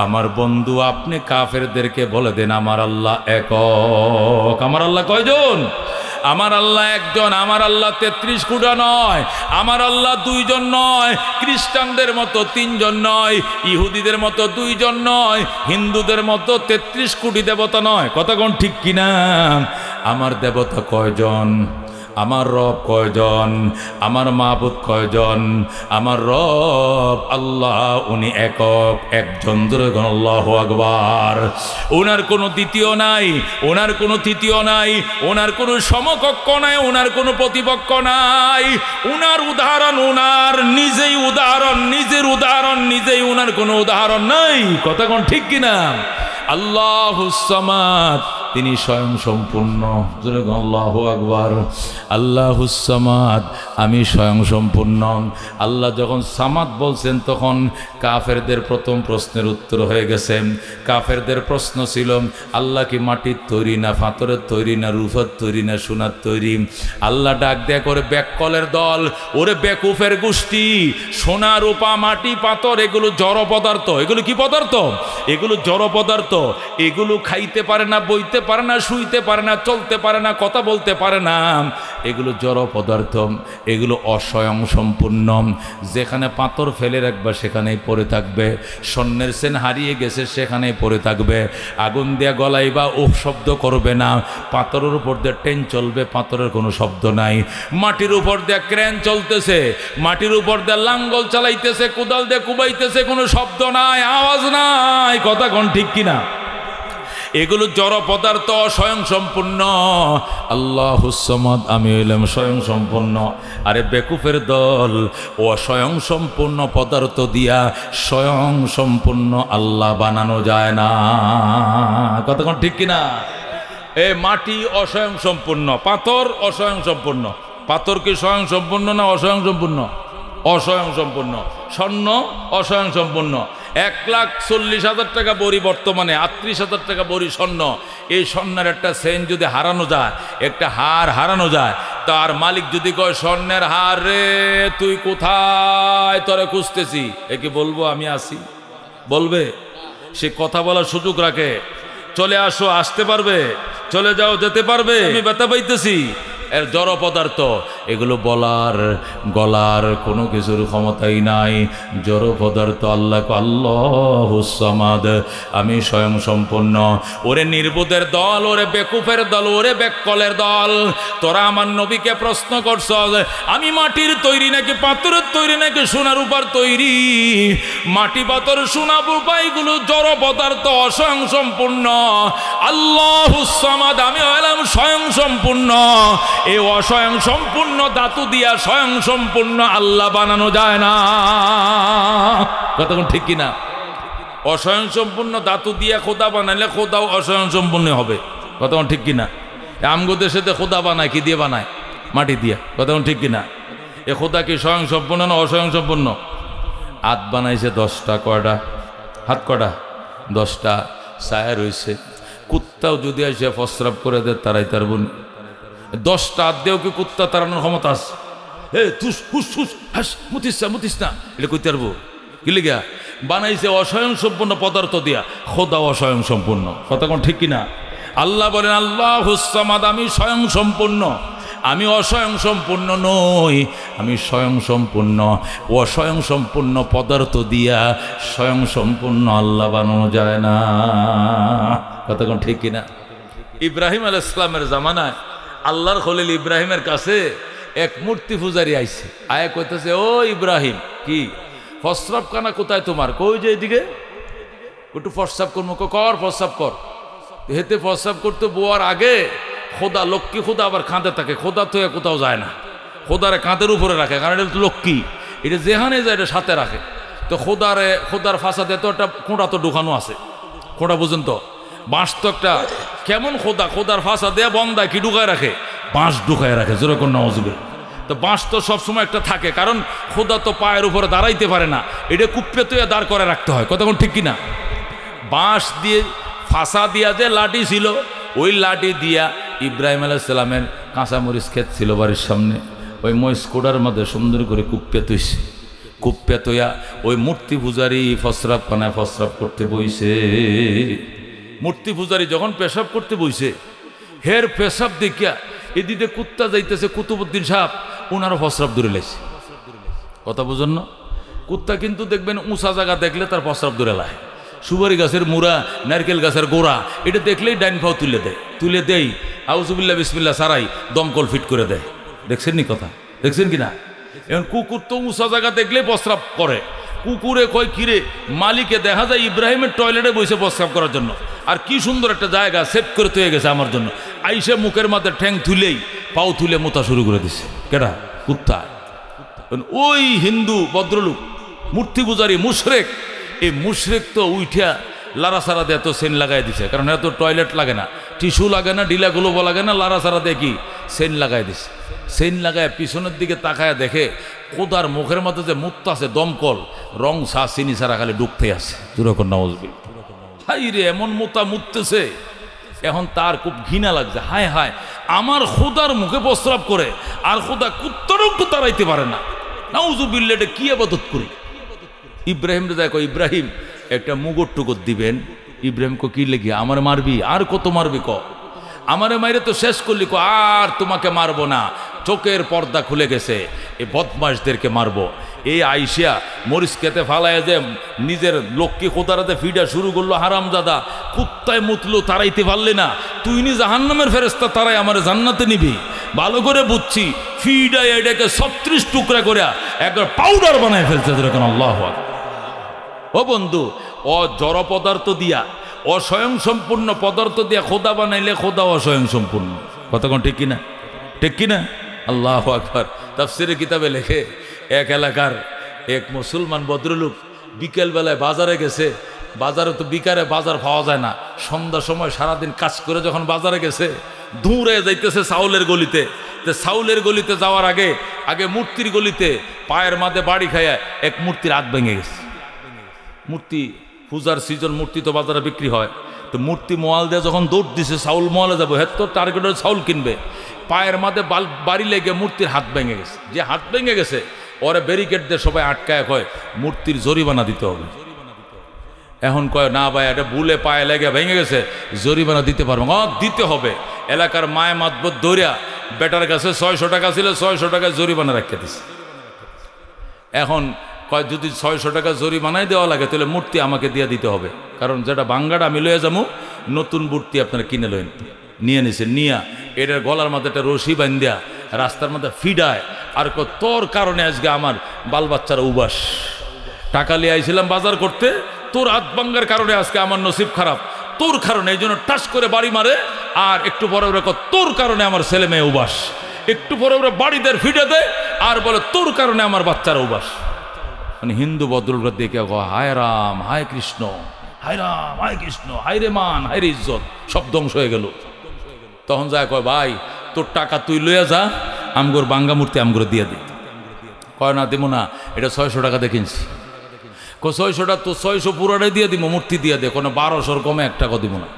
আমার বন্ধু আপনি কাফেরদেরকে বলে দেন আমার আল্লাহ একক আমার আল্লাহ কয়জন আমার আল্লাহ একজন আমার আল্লাহ 33 কোটি নয় আমার আল্লাহ দুইজন নয় খ্রিস্টানদের মতো তিনজন নয় ইহুদিদের মতো দুইজন নয় হিন্দুদের মতো 33 কোটি দেবতা নয় কথা কোন ঠিক কিনা আমার দেবতা কয়জন আমার রব কয়জন, আমার মাবুদ কয়জন? আমার রব আল্লাহ, উনি একক, একজন। জোরে বলুন আল্লাহু আকবার। ওনার কোনো দ্বিতীয় নাই, ওনার কোনো তৃতীয় নাই, ওনার কোনো সমকক্ষ নাই, ওনার কোনো প্রতিপক্ষ নাই। ওনার উদাহরণ, ওনার নিজেই উদাহরণ, নিজের উদাহরণ নিজেই, ওনার কোনো উদাহরণ নাই। কথা কোন ঠিক কিনা? আল্লাহুস সামাদ, তিনি স্বয়ং সম্পূর্ণ। জোরে বলুন আল্লাহু আকবার। আল্লাহুস সামাদ, আমি স্বয়ং সম্পূর্ণ। আল্লাহ যখন সামাদ বলছেন তখন কাফেরদের প্রথম প্রশ্নের উত্তর হয়ে গেছে। কাফেরদের প্রশ্ন ছিল আল্লাহ কি মাটির তৈরি, না পাথরের তৈরি, না রূপার তৈরি, না সোনার তৈরি? আল্লাহ ডাক দেয়া করে, ব্যাককলের দল, ওরে বেকুফের গোষ্ঠী, সোনা রূপা মাটি পাথর এগুলো জড় পদার্থ। এগুলো কি পদার্থ? এগুলো জড় পদার্থ। এগুলো খাইতে পারে না, বইতে পারে না, শুইতে পারে না, চলতে পারে না, কথা বলতে পারে না। এগুলো জড় পদার্থ, এগুলো অস্বয়ং সম্পূর্ণ। যেখানে পাথর ফেলে রাখবে সেখানেই পড়ে থাকবে, স্বর্ণের সেন হারিয়ে গেছে সেখানেই পড়ে থাকবে। আগুন দিয়ে গলাইবা উফ শব্দ করবে না। পাথরের উপর দিয়ে ট্রেন চলবে, পাথরের কোনো শব্দ নাই। মাটির উপর দিয়ে ক্রেন চলতেছে, মাটির উপর দিয়ে লাঙ্গল চালাইতেছে, কোদাল দিয়ে কুবাইতেছে, কোনো শব্দ নাই, আওয়াজ নাই। কথা কোন ঠিক কিনা? এগুলো জড় পদার্থ, স্বয়ং সম্পূর্ণ। আল্লাহুস সামাদ, আমি হইলাম স্বয়ং সম্পূর্ণ। আরে বেকুফের দল, ও স্বয়ং সম্পূর্ণ পদার্থ দিয়া স্বয়ং সম্পূর্ণ আল্লাহ বানানো যায় না। কতক্ষণ ঠিক কিনা? এ মাটি অস্বয়ং সম্পূর্ণ, পাথর অস্বয়ং সম্পূর্ণ। পাথর কি স্বয়ং সম্পূর্ণ না অস্বয়ং সম্পূর্ণ? অস্বয়ং সম্পূর্ণ। স্বর্ণ অস্বয়ং সম্পূর্ণ। 1,40,000 টাকা বড়ি বর্তমানে, 38,000 টাকা বড়ি স্বর্ণ। এই স্বর্ণের একটা চেইন যদি হারানো যায়, একটা হার হারানো যায়, তার মালিক যদি কয় স্বর্ণের হার রে তুই কোথায়, তোরে খুঁজতেছি, একে বলবো আমি আসি? বলবে? সে কথা বলার সুযোগ রাখে। চলে আসো, আসতে পারবে? চলে যাও, যেতে পারবে? আমি ব্যথা পাইতেছি। এর জড় পদার্থ, এগুলো বলার গলার কোনো কিছুর ক্ষমতাই নাই। জড় পদার্থ। আল্লাহ আল্লাহুস সামাদ, আমি স্বয়ং সম্পূর্ণ। ওরে নির্বোধের দল, ওরে বেকুফের দল, ওরে বেককলের দল, তোরা আমার নবীকে প্রশ্ন করছ আমি মাটির তৈরি নাকি পাথরের তৈরি নাকি সোনা রূপার তৈরি? মাটি পাথর সোনা রূপা এগুলো জড় পদার্থ, অস্বয়ং সম্পূর্ণ। আল্লাহুস সামাদ, আমি হলাম স্বয়ং সম্পূর্ণ। এই অস্বয়ং সম্পূর্ণ ধাতু দিয়া স্বয়ং সম্পূর্ণ আল্লাহ বানানো যায় না। কতক্ষণ ঠিক কিনা? অস্বয়ং সম্পূর্ণ ধাতু দিয়া খোদা বানাইলে খোদাও অস্বয়ং সম্পূর্ণ হবে। কতক্ষণ ঠিক কিনা? আমগো দেশে খোদা বানায় কি দিয়ে বানায়? মাটি দিয়া। কতক্ষণ ঠিক কিনা? এ খোদা কি স্বয়ং সম্পূর্ণ না অস্বয়ং সম্পূর্ণ? হাত বানাইছে 10টা, কয়টা হাত? কয়টা? 10টা। ছায়া রয়েছে। কুত্তাও যদি এসে প্রস্রাব করে দেয় তারাই তার বোন। 10টা হাত দিয়েও কি কুত্তা তাড়ানোর ক্ষমতা আছে? হে তুস হুস হুস হাস, মুতিস না মুতিস না, এটা কইতে পারবো? কি লিগা? বানাইছে অস্বয়ং সম্পূর্ণ পদার্থ দিয়া, খোদা অস্বয়ং সম্পূর্ণ। কথা কোন ঠিক কিনা? আল্লাহ বলেন আল্লাহুস সামাদ, আমি স্বয়ং সম্পূর্ণ। আমি অস্বয়ং সম্পূর্ণ নই, আমি স্বয়ং সম্পূর্ণ। অস্বয়ং সম্পূর্ণ পদার্থ দিয়া স্বয়ং সম্পূর্ণ আল্লাহ বানানো যায় না। কথা কোন ঠিক কিনা? ইব্রাহিম আলাইহিস সালামের জামানায় আল্লাহর খলিল ইব্রাহিমের কাছে এক মূর্তি পূজারী আইছে। আয়া কইতেছে, ও ইব্রাহিম, কি প্রস্রাব খানা কোথায় তোমার? কই যে এদিকে একটু প্রস্রাব করবো। কর প্রস্রাব কর। হেতে প্রস্রাব করতে বোয়ার আগে খোদা, লক্ষ্মী খোদা আবার কাঁধে থাকে। খোদা তো কোথাও যায় না, খোদারে কাঁধের উপরে রাখে, কারণ এটা তো লক্ষ্মী, এটা যেখানে যায় এটা সাথে রাখে। তো খোদার ফাঁসাতে তো একটা খোঁড়া তো ঢুকানো আছে। খোঁড়া বুঝেন তো? বাঁশ তো একটা কেমন খোদার ফাঁসা দেয়া বন্দায় কি ঢুকায় রাখে? বাঁশ ঢুকায় রাখে। যেরকম নওয়াজুবিল। তো বাঁশ তো সবসময় একটা থাকে, কারণ খোদা তো পায়ের উপরে দাঁড়াইতে পারে না, এটা কুপ্পে তুই দাঁড় করে রাখতে হয়। কতক্ষণ ঠিক কিনা? বাঁশ দিয়ে ফাঁসা দিয়া যে লাঠি ছিল, ওই লাঠি দিয়া ইব্রাহিম আলাইহিস সালামের কাঁচামরিচ ক্ষেত ছিল বাড়ির সামনে, ওই মহিষ কোড়ার মধ্যে সুন্দর করে কুপ্পে তুইছে। কুপ্পে তুইয়া ওই মূর্তি পূজারি প্রস্রাব খানায় প্রস্রাব করতে বইছে। মূর্তি পূজারি যখন পেশাব করতে বইছে, হের পেশাব দেখিয়া এদিকে কুত্তা যাইতেছে, কুতুবুদ্দিন সাহেব ওনারও প্রস্রাব দূরে লাইছে। কথা বুঝুন না? কুত্তা কিন্তু দেখবেন উঁচা জায়গা দেখলে তার প্রস্রাব দূরে লায়। সুপারি গাছের মুড়া, নারকেল গাছের গোড়া, এটা দেখলেই ডাইন পাও তুলে দেয়। তুলে দেই আউযুবিল্লাহ বিসমিল্লাহ সারাই দমকল ফিট করে দেয়। দেখছেন নি কথা, দেখছেন কিনা? এখন কুকুর তো উঁচা জায়গা দেখলে প্রস্রাব করে। কুকুরে কয় কিরে, মালিকে দেখা যায় ইব্রাহিমের টয়লেটে বসে প্রস্রাব করার জন্য, আর কি সুন্দর একটা জায়গা সেট করে তৈরি গেছে আমার জন্য। আইসে মুখের মাঝে ঠ্যাং তুলেই পাও তুলে মোতা শুরু করে দিছে। কেডা? কুত্তা। ওই হিন্দু ভদ্রলোক মূর্তি পূজারি মুশরেক, এই মুশরেক তো উইঠা লারা সারা দিয়ে এত সেন লাগাই দিছে, কারণ এত টয়লেট লাগে না, টিস্যু লাগে না, ডিলা গুলোবো লাগে না, লারা সারা দিয়ে কি সেন লাগাই দিছে। সেন লাগায় পিছনের দিকে তাকায় দেখে কোদার মুখের মধ্যে যে মুক্ত আছে দমকল, রং সা চিনি সারা খালি ডুবতে আছে। দুরকম নওয়াজবিল, হাই রে এমন মোতা মুততেছে। এখন তার খুব ঘৃণা লাগছে, হায় হায় আমার খোদার মুখে প্রস্রাব করে, আর খোদা কুত্তারও একটু তাড়াইতে পারে না। নাউজুবিল্লাহ, এটা কি আবাদত করি? ইব্রাহিম রে দেখো, ইব্রাহিম একটা মুগর টুকুর দিবেন। ইব্রাহিম কো কি লেগে আমার মারবি? আর কত মারবি ক? আমারে মাইরে তো শেষ করলি, কো আর তোমাকে মারবো না, চোখের পর্দা খুলে গেছে, এই বদমাশদেরকে মারবো। এই আইসিয়া মরিচ খেতে ফালায় যে নিজের লক্ষ্মী খোদারাতে ফিডা শুরু করলো, হারামজাদা কুত্তায় মুতলো, তারাইতে পারলে না, তুই নি জাহান্নামের ফেরেশতা, তারাই আমার জান্নাতে নিবি। ভালো করে বুঝছি, ফিডা এটাকে 36 টুকরা করে একবার পাউডার বানায় ফেলছে। যেরকম আল্লাহু আকবার। ও বন্ধু, ও জড় পদার্থ দিয়া, অস্বয়ং সম্পূর্ণ পদার্থ দিয়া খোদা বানাইলে খোদা অস্বয়ং সম্পূর্ণ। কতক্ষণ ঠিক কিনা? ঠিক কিনা? আল্লাহু আকবার। তাফসীরের কিতাবে লেখে, এক এলাকার এক মুসলমান ভদ্রলোক বিকেলবেলায় বাজারে গেছে। বাজারে তো বিকালে বাজার পাওয়া যায় না, সন্ধ্যার সময় সারাদিন কাজ করে যখন বাজারে গেছে, দূরে যাইতেছে চাউলের গলিতে। তো চাউলের গলিতে যাওয়ার আগে আগে মূর্তির গলিতে পায়ের মাঝে বাড়ি খাইয়া এক মূর্তির হাত ভেঙে গেছে। মূর্তি পূজার সিজন, মূর্তি তো বাজারে বিক্রি হয়। তো মূর্তি মোয়াল দিয়ে যখন দৌড় দিছে চাউল মোয়ালে যাবো, হ্যাঁ তো টার্গেটের চাউল কিনবে, পায়ের মাঝে বাড়ি লেগে মূর্তির হাত ভেঙে গেছে। যে হাত ভেঙে গেছে ওরে ব্যারিকেড দিয়ে সবাই আটকায়, কয় মূর্তির জরিমানা দিতে হবে। এখন কয় না ভাই, এটা ভুলে পায়ে লেগে ভেঙে গেছে, জরিমানা দিতে পারবো না। দিতে হবে। এলাকার মায় মাতবর দৌড়িয়া বেটার কাছে 600 টাকা ছিল, 600 টাকা জরিমানা রাখতে দিছে। এখন কয় যদি 600 টাকা জরিমানাই দেওয়া লাগে তাহলে মূর্তি আমাকে দিয়ে দিতে হবে, কারণ যেটা বাঙ্গাটা আমি লয়ে যাবো, নতুন মূর্তি আপনারা কিনে লইন। নিয়ে নিছে, নিয়া এটার গলার মধ্যে একটা রশি বান্ধিয়া রাস্তার মধ্যে ফিডায়, আর তোর কারণে আজকে আমার বাল বাচ্চারা উবাস, টাকা লিয়ে আইছিলাম বাজার করতে, তোর হাত ভাঙ্গার কারণে আজকে আমার নসিব খারাপ, তোর কারণে। এই জন্য টাস করে বাড়ি মারে, আর একটু পরে ওরা তোর কারণে আমার ছেলে মেয়ে উবাস, একটু পরে ওরা বাড়িদের ফিডে দেয় আর বলে তোর কারণে আমার বাচ্চারা উবাস। মানে হিন্দু ভদ্রলোকরা দেখে হায় রাম হায় কৃষ্ণ, হায় রাম হায় কৃষ্ণ, হায় রে মান হায় রে ইজ্জত, সব ধ্বংস হয়ে গেল। তখন যায় কয় ভাই তোর টাকা তুই লইয়া যা, আমগোর বাঙ্গা মূর্তি আমগোর দিয়ে দিই। কয় না দিব না, এটা 600 টাকা দিয়ে কিনছি। 600টা তো 600 পুরোটাই দিয়ে দিব, মূর্তি দিয়ে দে, কোনো 1200 কমে 1 টাকা দিব না।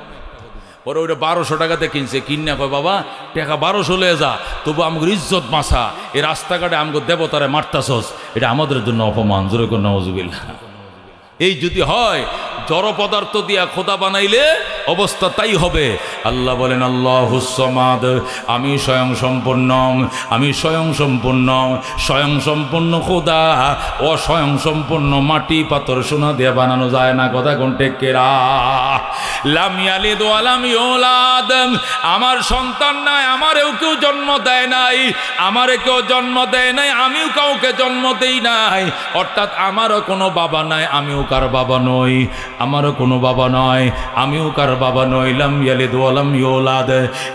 পরে ওইটা 1200 টাকাতে কিনছে। কিনা কয় বাবা টাকা 1200 লয়ে যা, তবু আমগোর ইজ্জত মাসা, এই রাস্তাঘাটে আমগোর দেবতারে মারতাছস, এটা আমাদের জন্য অপমান। জোরে করে নাউজুবিল্লাহ। এই যদি হয় জড় পদার্থ দিয়া খোদা বানাইলে অবস্থা তাই হবে। আল্লাহ বলেন আল্লাহুস সামাদ, আমি স্বয়ং সম্পূর্ণ, আমি স্বয়ং সম্পূর্ণ। স্বয়ং সম্পূর্ণ খোদা অস্বয়ং সম্পূর্ণ মাটি পাথর সোনা দিয়ে বানানো যায় না। কথা কোন টেকেরা? লাম ইয়ালিদ ওয়া লাম ইউলাদ, আমার সন্তান নাই, আমারেও কেউ জন্ম দেয় নাই, আমারে কেউ জন্ম দেয় নাই, আমিও কাউকে জন্ম দেই নাই। অর্থাৎ আমারও কোনো বাবা নাই, আমিও কার বাবা নই, আমারও কোনো বাবা নয়, আমিও কার বাবা নই। লাম ইয়ালিদ ওয়া লাম ইউলাদ।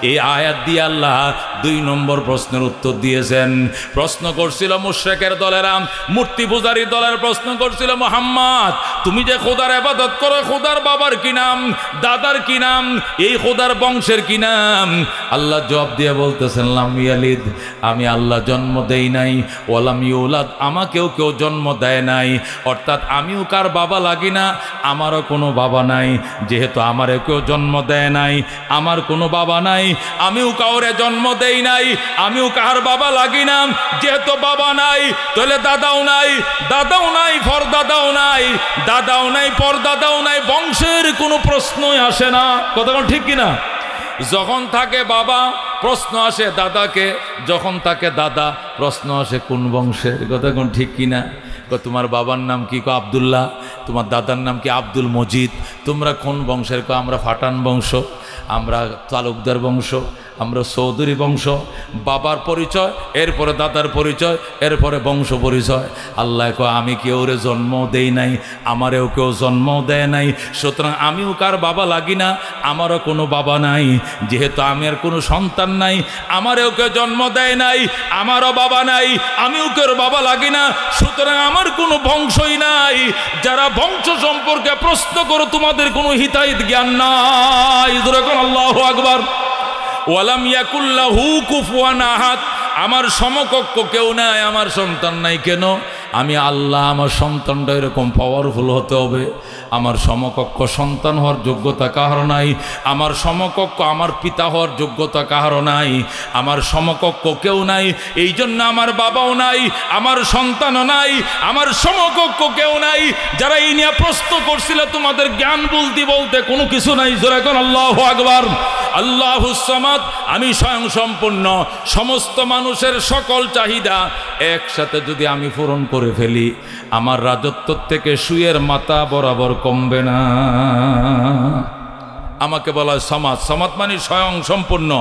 এই আয়াত দিয়ে আল্লাহ 2 নম্বর প্রশ্নের উত্তর দিয়েছেন। প্রশ্ন করছিল মুশরিকের দলেরা, মূর্তি পূজারী দলের প্রশ্ন করছিল, মুহাম্মদ তুমি যে খোদার ইবাদত করো, খোদার বাবার কি নাম, দাদার কি নাম, এই খোদার বংশের কি নাম? আল্লাহ জবাব দিয়ে বলতেছেন লাম ইয়ালিদ, আমি আল্লাহ জন্ম দেই নাই, ওয়া লাম ইউলাদ, আমাকেও কেউ জন্ম দেয় নাই। অর্থাৎ আমিও কার বাবা লাগি না, আমারও কোনো বাবা নাই। যেহেতু আমারও কেউ জন্ম দেয় নাই, আমার কোনো বাবা নাই, আমিও কাউরে জন্ম দেই নাই, আমিও কার বাবা লাগি না। যেহেতু বাবা নাই তাহলে দাদাও নাই, দাদাও নাই পরদাদাও নাই, দাদাও নাই পরদাদাও নাই, বংশের কোনো প্রশ্নই আসে না। কথা ঠিক কিনা? যখন থাকে বাবা প্রশ্ন আসে দাদাকে, যখন থাকে দাদা প্রশ্ন আসে কোন বংশের। কথা কোন ঠিক কিনা? তোমার বাবার নাম কি? কো আব্দুল্লাহ। তোমার দাদার নাম কি? আব্দুল মজিদ। তোমরা কোন বংশের? কো আমরা ফাটান বংশ। আমরা তালুকদার বংশ, আমরা চৌধুরী বংশ, বাবার পরিচয়, এরপরে দাদার পরিচয়, এরপরে বংশ পরিচয়। আল্লাহ কয় আমি কেউ রে জন্ম দেই নাই, আমারেও কেউ জন্ম দেয় নাই, সুতরাং আমিও কার বাবা লাগি না, আমারও কোনো বাবা নাই। যেহেতু আমি আর কোনো সন্তান নাই, আমারেও কেউ জন্ম দেয় নাই, আমারও বাবা নাই, আমিও কেউ বাবা লাগি না, সুতরাং আমার কোনো বংশই নাই। যারা বংশ সম্পর্কে প্রশ্ন করো তোমাদের কোনো হিতাহিত জ্ঞান নাই। আল্লাহু আকবার। ওয়ালাম ইয়াকুল্লাহু কুফুয়ান আহাদ, আমার সমকক্ষ কেউ নাই, আমার সন্তান নাই। কেন? আমি আল্লাহ, আমার সন্তানটা এরকম পাওয়ারফুল হতে হবে। আমার সমকক্ষ সন্তান হওয়ার যোগ্যতা কাহার নাই, আমার সমকক্ষ আমার পিতা হওয়ার যোগ্যতা কাহার নাই, আমার সমকক্ষ কেউ নাই। এই জন্য আমার বাবাও নাই, আমার সন্তানও নাই, আমার সমকক্ষ কেউ নাই। যারা এই নিয়ে প্রশ্ন করছিল তোমাদের জ্ঞান বলতে বলতে কোনো কিছু নাই। জোরে কোন আল্লাহু আকবার। আল্লাহুস সামাদ, আমি স্বয়ং সম্পূর্ণ, সমস্ত মানুষের সকল চাহিদা একসাথে যদি আমি পূরণ করে ফেলি, আমার রাজত্ব থেকে সুয়ের মাথা বরাবর কমবে না। আমাকে বলা হয় সামাদ। সামাদ মানে স্বয়ং সম্পূর্ণ।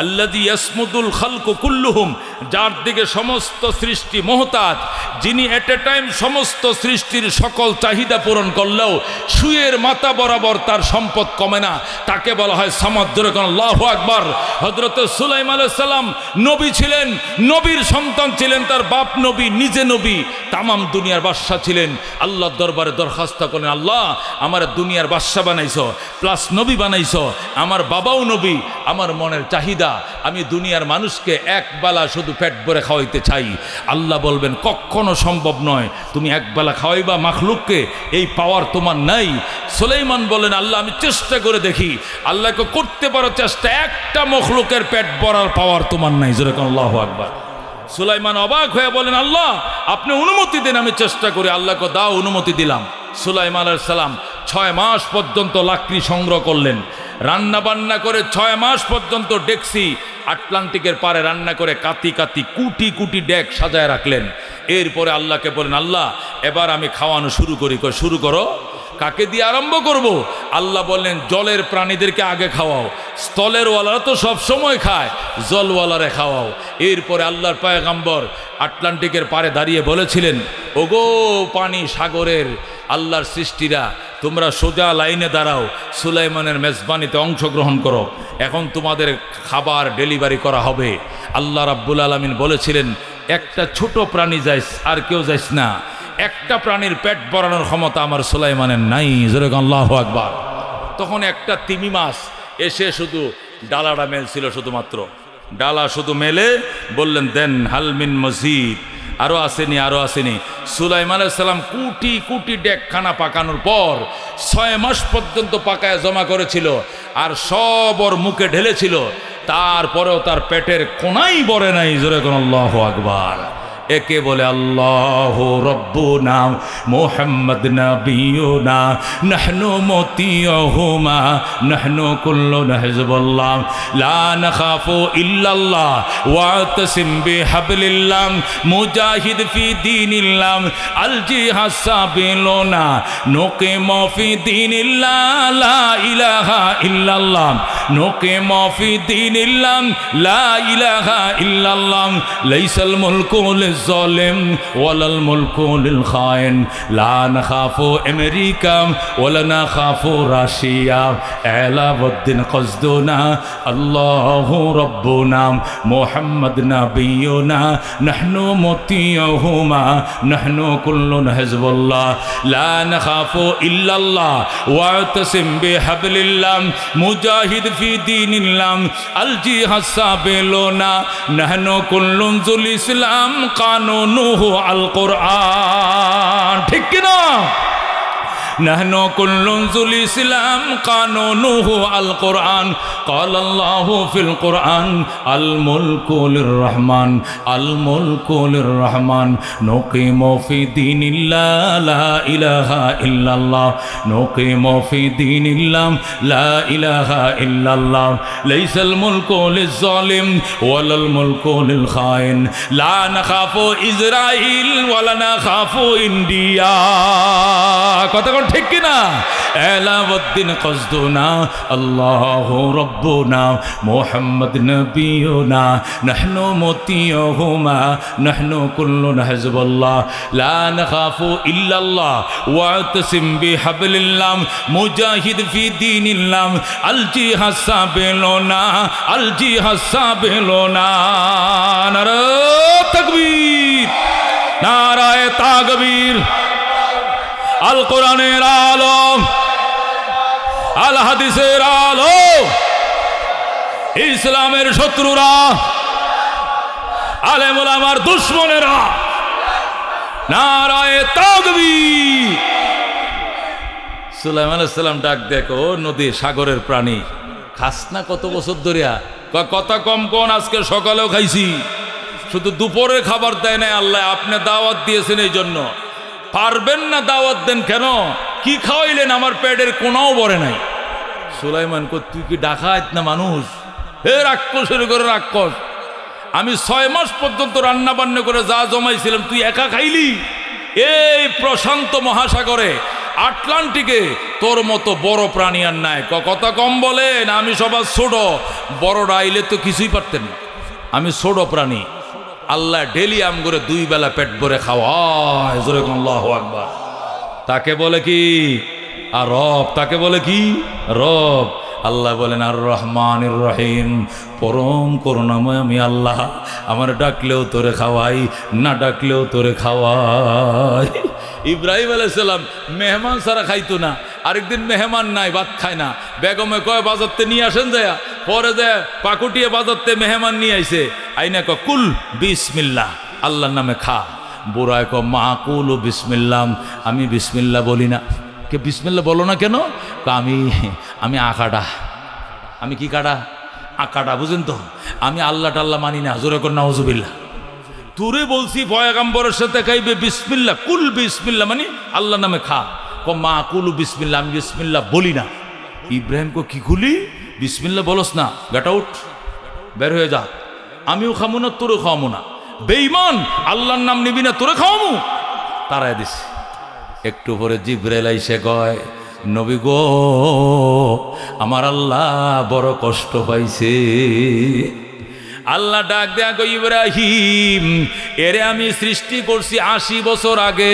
আল্লাযী ইয়াসমুদুল খালকু কুল্লুহুম, যার দিকে সমস্ত সৃষ্টি মুহতাজ, যিনি এট এ টাইম সমস্ত সৃষ্টির সকল চাহিদা পূরণ করলেও সুয়ের মাথা বরাবর তার সম্পদ কমে না, তাকে বলা হয় সামাদ। আল্লাহু আকবার। হযরত সুলাইমান আলাইহিস সালাম নবী ছিলেন, নবীর সন্তান ছিলেন, তার বাপ নবী, নিজে নবী, তামাম দুনিয়ার বাদশা ছিলেন। আল্লাহর দরবারে দরখাস্ত করেন, আল্লাহ আমার দুনিয়ার বাদশা বানাইছো, প্লাস নবী বানাইছো, আমার বাবাও নবী, আমার মনের চাহিদা আমি দুনিয়ার মানুষকে একবেলা শুধু পেট ভরে খাওয়াইতে চাই। আল্লাহ বলবেন কখনো সম্ভব নয়, তুমি একবেলা খাওয়াইবা মাখলুককে, এই পাওয়ার তোমার নাই। সুলাইমান বলেন, আল্লাহ আমি চেষ্টা করে দেখি। আল্লাহকে করতে পারো চেষ্টা, একটা মখলুকের পেট ভরার পাওয়ার তোমার নাই। জোরে কোন আল্লাহু আকবার। সুলাইমান অবাক হয়ে বলেন, আল্লাহ আপনি অনুমতি দেন, আমি চেষ্টা করি। আল্লাহকে দাও, অনুমতি দিলাম। সুলাইমান আলাইহিস সালাম 6 মাস পর্যন্ত লাকড়ি সংগ্রহ করলেন, রান্না বান্না করে 6 মাস পর্যন্ত ডেকসি আটলান্টিকের পারে রান্না করে কাতি কাতি কুটি কুটি ডেক সাজায় রাখলেন। এরপরে আল্লাহকে বলেন, আল্লাহ এবার আমি খাওয়ানো শুরু করি। শুরু করো। কাকে দিয়ে আরম্ভ করব? আল্লাহ বললেন জলের প্রাণীদেরকে আগে খাওয়াও, স্থলের ওয়ালারা তো সব সময় খায়, জলওয়ালারে খাওয়াও। এরপরে আল্লাহর পয়গম্বর আটলান্টিকের পারে দাঁড়িয়ে বলেছিলেন, ওগো পানি সাগরের আল্লাহর সৃষ্টিরা, তোমরা সোজা লাইনে দাঁড়াও, সুলাইমানের মেজবানিতে অংশগ্রহণ করো, এখন তোমাদের খাবার ডেলিভারি করা হবে। আল্লাহ রাব্বুল আলামিন বলেছিলেন, একটা ছোট প্রাণী যাইস, আর কেউ যাইস না। একটা প্রাণীর পেট ভরানোর ক্ষমতা আমার সুলাইমানের নাই। জোরে আল্লাহু আকবার। তখন একটা তিমি মাছ এসে শুধু ডালাটা মেলছিল, শুধুমাত্র ডালা শুধু মেলে বললেন, দেন হালমিন মজিদ, আরও আসেনি, আরও আসেনি। সুলাইমান আলাইহিস সালাম কুটি কুটি ডেকখানা পাকানোর পর 6 মাস পর্যন্ত পাকায় জমা করেছিল, আর সব ওর মুখে ঢেলেছিল, তারপরেও তার পেটের কোনাই ভরে নাই। জোরে কোন আল্লাহু আকবার। একে বলে আল্লাহ রব্বুনা মুহাম্মদ নবিয়ুনা নাহনু মতিয়ুহুমা নাহনু কুল্লুনা হিজবুল্লাহ লা নাখাফু ইল্লাল্লাহ ওয়াতাসিম বিহাবলিল্লাহ মুজাহিদ ফি দীনিল্লাহ আল জিহাদ সাবিলুনা নুকিমু ফি দীনিল্লাহ লা ইলাহা ইল্লাল্লাহ নুকিমু ফি দীনিল্লাহ লা ইলাহা ইল্লাল্লাহ লাইসাল মুলকু লিজ-জালিম ওয়ালাল মুলকু লিল খায়েন লা নাখাফু আমেরিকা ওয়ালা নাখাফু রাশিয়া আলাউদ্দিন কসদুনা আল্লাহু রাব্বুনা মুহাম্মদ নবিয়ুনা নাহনু মতিয়ুহুমা নাহনু কুল্লুন হিজবুল্লাহ লা নাখাফু ইল্লাল্লাহ ওয়াতাসিম বিহাবলিল্লাহ মুজাহিদ ফি দীনিল্লাহ আল জিহাদ সাবিলুনা নাহনু কুল্লুন যুল ইসলাম কানুনুহু আল কোরআন। ঠিক কি না? নাহনু কুল্লুন যুল ইসলাম কানুনুহু আল কোরআন ক্বালা আল্লাহু ফিল কোরআন আল মুলকু লির রহমান আল মুলকু লির রহমান নুকিমু ফি দীনিল্লাহ লা ইলাহা ইল্লাল্লাহ নুকিমু ফি দীনিল্লাহ লা ইলাহা ইল্লাল্লাহ লাইসাল মুলকু লিজ-জালিম ওয়ালাল মুলকু লিল খায়েন লা নাখাফু ইসরাইল ওয়ালা নাখাফু ইন্ডিয়া। কথা ঠিক কিনা? এলাউদ্দিন কসদুনা আল্লাহু রাব্বুনা মুহাম্মদ নবিয়ুনা নাহনু মুতিয়ুহুমা নাহনু কুল্লুনা হিজবুল্লাহ লা নাখাফু ইল্লাল্লাহ ওয়াতাসিম বিহাবলিল্লাহ মুজাহিদ ফি দীনিল্লাহ আল জিহাদ সাবিলুনা আল জিহাদ সাবিলুনা। নারায়ে তাকবীর, নারায়ে তাকবীর। আল কোরআনের আলো, আল হাদিসের আলো, ইসলামের শত্রুরা, আলেম ওলামার দুশমনেরা, নারায়ে তাকবীর। সুলাইমান আলাইহিস সালাম ডাক দেখো, নদী সাগরের প্রাণী, খাস না কত বছর ধরিয়া? কথা কম কোন, আজকে সকালেও খাইছি, শুধু দুপুরের খাবার দেয় নাই আল্লাহ, আপনি দাওয়াত দিয়েছেন এই জন্য। পারবেন না দাওয়াত দেন কেন? কি খাওয়াইলেন? আমার পেটের কোনাও ভরে নাই। সুলাইমান কো, তুই কি ডাকাত না মানুষ? হে রাক্ষসের করে রাক্ষস, আমি 6 মাস পর্যন্ত রান্না বান্না করে যা জমাইছিলাম তুই একা খাইলি? এই প্রশান্ত মহাসাগরে আটলান্টিকে তোর মতো বড় প্রাণী আর নাই। কথা কম বলেন, আমি সবার ছোট, বড়রা আইলে তো কিছুই পারতেন না। আমি ছোট প্রাণী, আল্লাহ ডেলি আম করে 2 বেলা পেট ভরে খাওয়ায়। জোরে কোন আল্লাহু আকবার। তাকে বলে কি? আর রব। তাকে বলে কি? রব। আল্লাহ বলেন আর রহমানির রহিম, পরম করুণাময় আমি আল্লাহ, আমার ডাকলেও তোরে খাওয়াই, না ডাকলেও তোরে খাওয়াই। ইব্রাহিম আলাইহিস সালাম মেহমান ছাড়া খাইতো না। আরেকদিন মেহমান নাই, ভাত খায় না। বেগমে কয় বাজারতে নিয়ে আসেন যায়, পরে যায় পাকুটিয়ে বাজারতে মেহমান নিয়ে আইছে, আইনা ক কুল বিসমিল্লাহ, আল্লাহর নামে খা। বুড়ায় ক মা কুল ও বিসমিল্লাহ, আমি বিসমিল্লাহ বলি না। কে বিসমিল্লাহ বলো না কেন? আমি আকাটা। আমি কি কাটা? আকাটা, বুঝেন তো? আমি আল্লাহ টাল্লাহ মানি না। জোরে কর নাউজুবিল্লাহ। তোরে বলছি পয়গাম্বরের সাথে খাইবে বিসমিল্লাহ, কুল বিসমিল্লাহ মানে আল্লাহ নামে খা। ক মা কুল বিসমিল্লাহ, আমি বিসমিল্লাহ বলি না। ইব্রাহিম কো কি খুলি? বিসমিল্লাহ বলস না, গেট আউট, বের হয়ে যা। আমিও খামো না, তোরে খাওয়ামো না। বেঈমান, আল্লাহর নাম নিবি না, তোরে খাওয়ামো। তারাই দিস। একটু পরে জিবরাইল আইসে কয়, নবী গো, আমার আল্লাহ বড় কষ্ট পাইছে। আল্লাহ ডাক দেয়া গো, ইব্রাহিম, এরে আমি সৃষ্টি করছি 80 বছর আগে।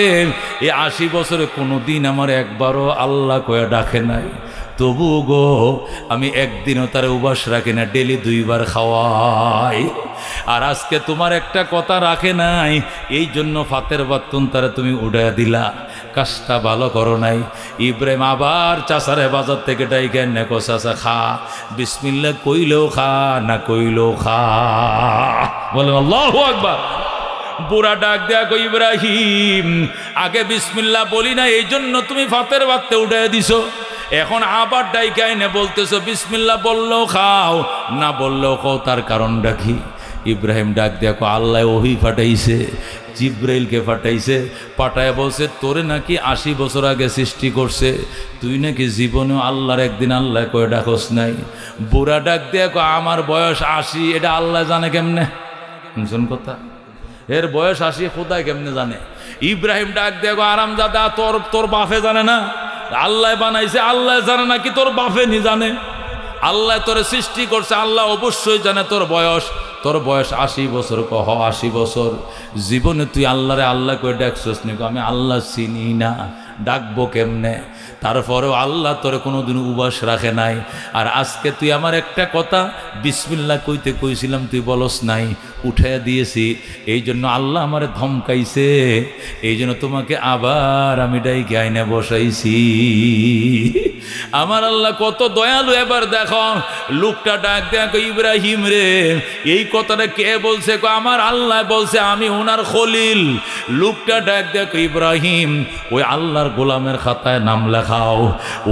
এই 80 বছরে কোনোদিন আমার একবারও আল্লাহ কয়ে ডাকে নাই। তবু গো আমি একদিনও তার উপাস রাখি না, ডেলি 2 বার খাওয়াই। আর আজকে তোমার একটা কথা রাখে নাই, এই জন্য ফাতের বাত্তুন তারা তুমি উড়াইয়া দিলা। কাজটা ভালো করো নাই। ইব্রাহিম আবার চাচারে বাজার থেকে ডাইকে নেকো, চাচা খা। বিসমিল্লাহ কইলেও খা, না কইলেও খা। বলেন আল্লাহু আকবার। বুড়া ডাক দেয়া কই, ইব্রাহিম, আগে বিসমিল্লাহ বলি না, এই জন্য তুমি ফাতের বাত্তে উঠাইয়া দিছো। এখন আবার ডাইকে আইনে বলতেছো বিসমিল্লাহ বললেও খাও, না বললেও খাও। তার কারণটা কি? ইব্রাহিম ডাক দেয়া কো, আল্লাহ ওহি পাঠাইছে, জিব্রাইলকে পাঠাইছে। পাঠায় বলছে তোরে নাকি 80 বছর আগে সৃষ্টি করছে, তুই নাকি জীবনেও আল্লাহর একদিন আল্লাহ কয়ে ডাকস নাই। বুড়া ডাক দেয়া কো, আমার বয়স 80, এটা আল্লাহ জানে কেমনে? শুনছেন কথা? এর বয়স 80 খোদায় কেমনে জানে? ইব্রাহিম ডাক দেয়া কো, আরামজাদা, তোর বাপে জানে না? আল্লাহ বানাইছে, আল্লাহ জানে নাকি তোর বাপে নি জানে? আল্লাহ তোরে সৃষ্টি করছে, আল্লাহ অবশ্যই জানে তোর বয়স। তোর বয়স 80 বছর। কহ 80 বছর জীবনে তুই আল্লাহরে আল্লাহ করে ডাকছস নি? আমি আল্লাহ চিনি না, ডাকবো কেমনে? তারপরেও আল্লাহ তোরে কোনোদিন উবাস রাখে নাই। আর আজকে তুই আমার একটা কথা বিসমিল্লাহ কইতে কইছিলাম, তুই বলস নাই, উঠাইয়া দিয়েছি। এই জন্য আল্লাহ আমারে ধমকাইছে, এই জন্য তোমাকে আবার আমি ডাইকে আইনে বসাইছি। আমার আল্লাহ কত দয়ালু। এবার দেখো, লোকটা ডাক দেখো, ইব্রাহিম রে, এই কথাটা কে বলছে? আমার আল্লাহ বলছে, আমি ওনার খলিল। লোকটা ডাক দেখো, ইব্রাহিম, ওই আল্লাহর গোলামের খাতায় নাম লেখাও,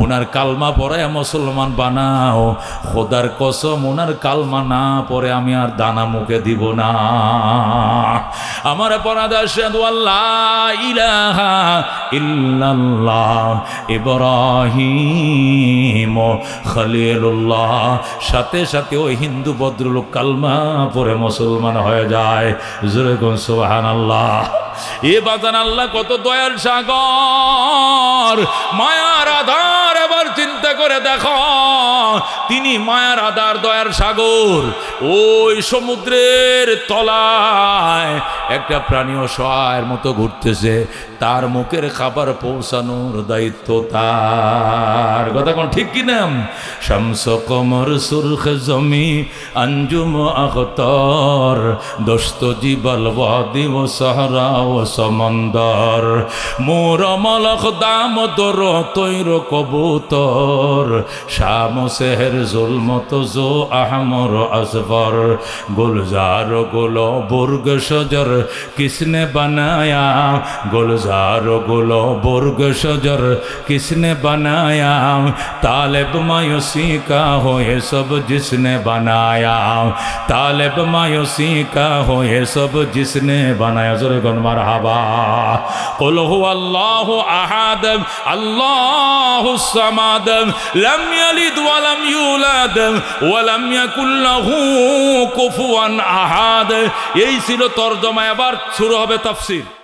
ওনার কালমা পড়ে মুসলমান বানাও। খোদার কসম, ওনার কালমা না পড়ে আমি আর দানা মুখে দিব না। আমার পরাদা আশহাদু আল্লাহ ইলাহা ইল্লাল্লাহ ইব্রাহিম খলিলুল্লাহ। সাথে সাথে ওই হিন্দু ভদ্রলোক কালমা পড়ে মুসলমান হয়ে যায়। জোরে কোন সুবহানাল্লাহ। এ বাজান আল্লাহ কত দয়াল সাগর, মায়ার আধার। এবার চিন্তা করে দেখো, তিনি মায়ার আধার, দয়ার সাগর। ওই সমুদ্রের তলায় একটা প্রাণী অসহায়ের মতো ঘুরতেছে, তার মুখের খাবার পৌঁছানোর দায়িত্ব তার। কথা কোন ঠিক কিনা? শামস কমর সুরখ জমি আঞ্জুম আখতার, দোস্ত জিবাল ওয়াদি ও সাহরা ও সমন্দর, মোর মলখ দাম দর তৈর কবুতর, শাম সেহের জুলমত জো আহমর আসফর, গুলজার গুলো বুর্গ শজর কিসনে বানায়া, गुलजार गुलो बुर्ग शजर किसने बनाया, तालिब मायूसी का हो ये सब जिसने बनाया, तालिब मायूसी का हो ये सब जिसने बनाया। ज़ोरे गुन मरहबा। कुल हुवा अल्लाहु अहद अल्लाहु समद लम यलिद व लम यूलद व लम यकुल लाहु कुफुवन अहद। এই ছিল তরজমা। এবার শুরু হবে তাফসীর।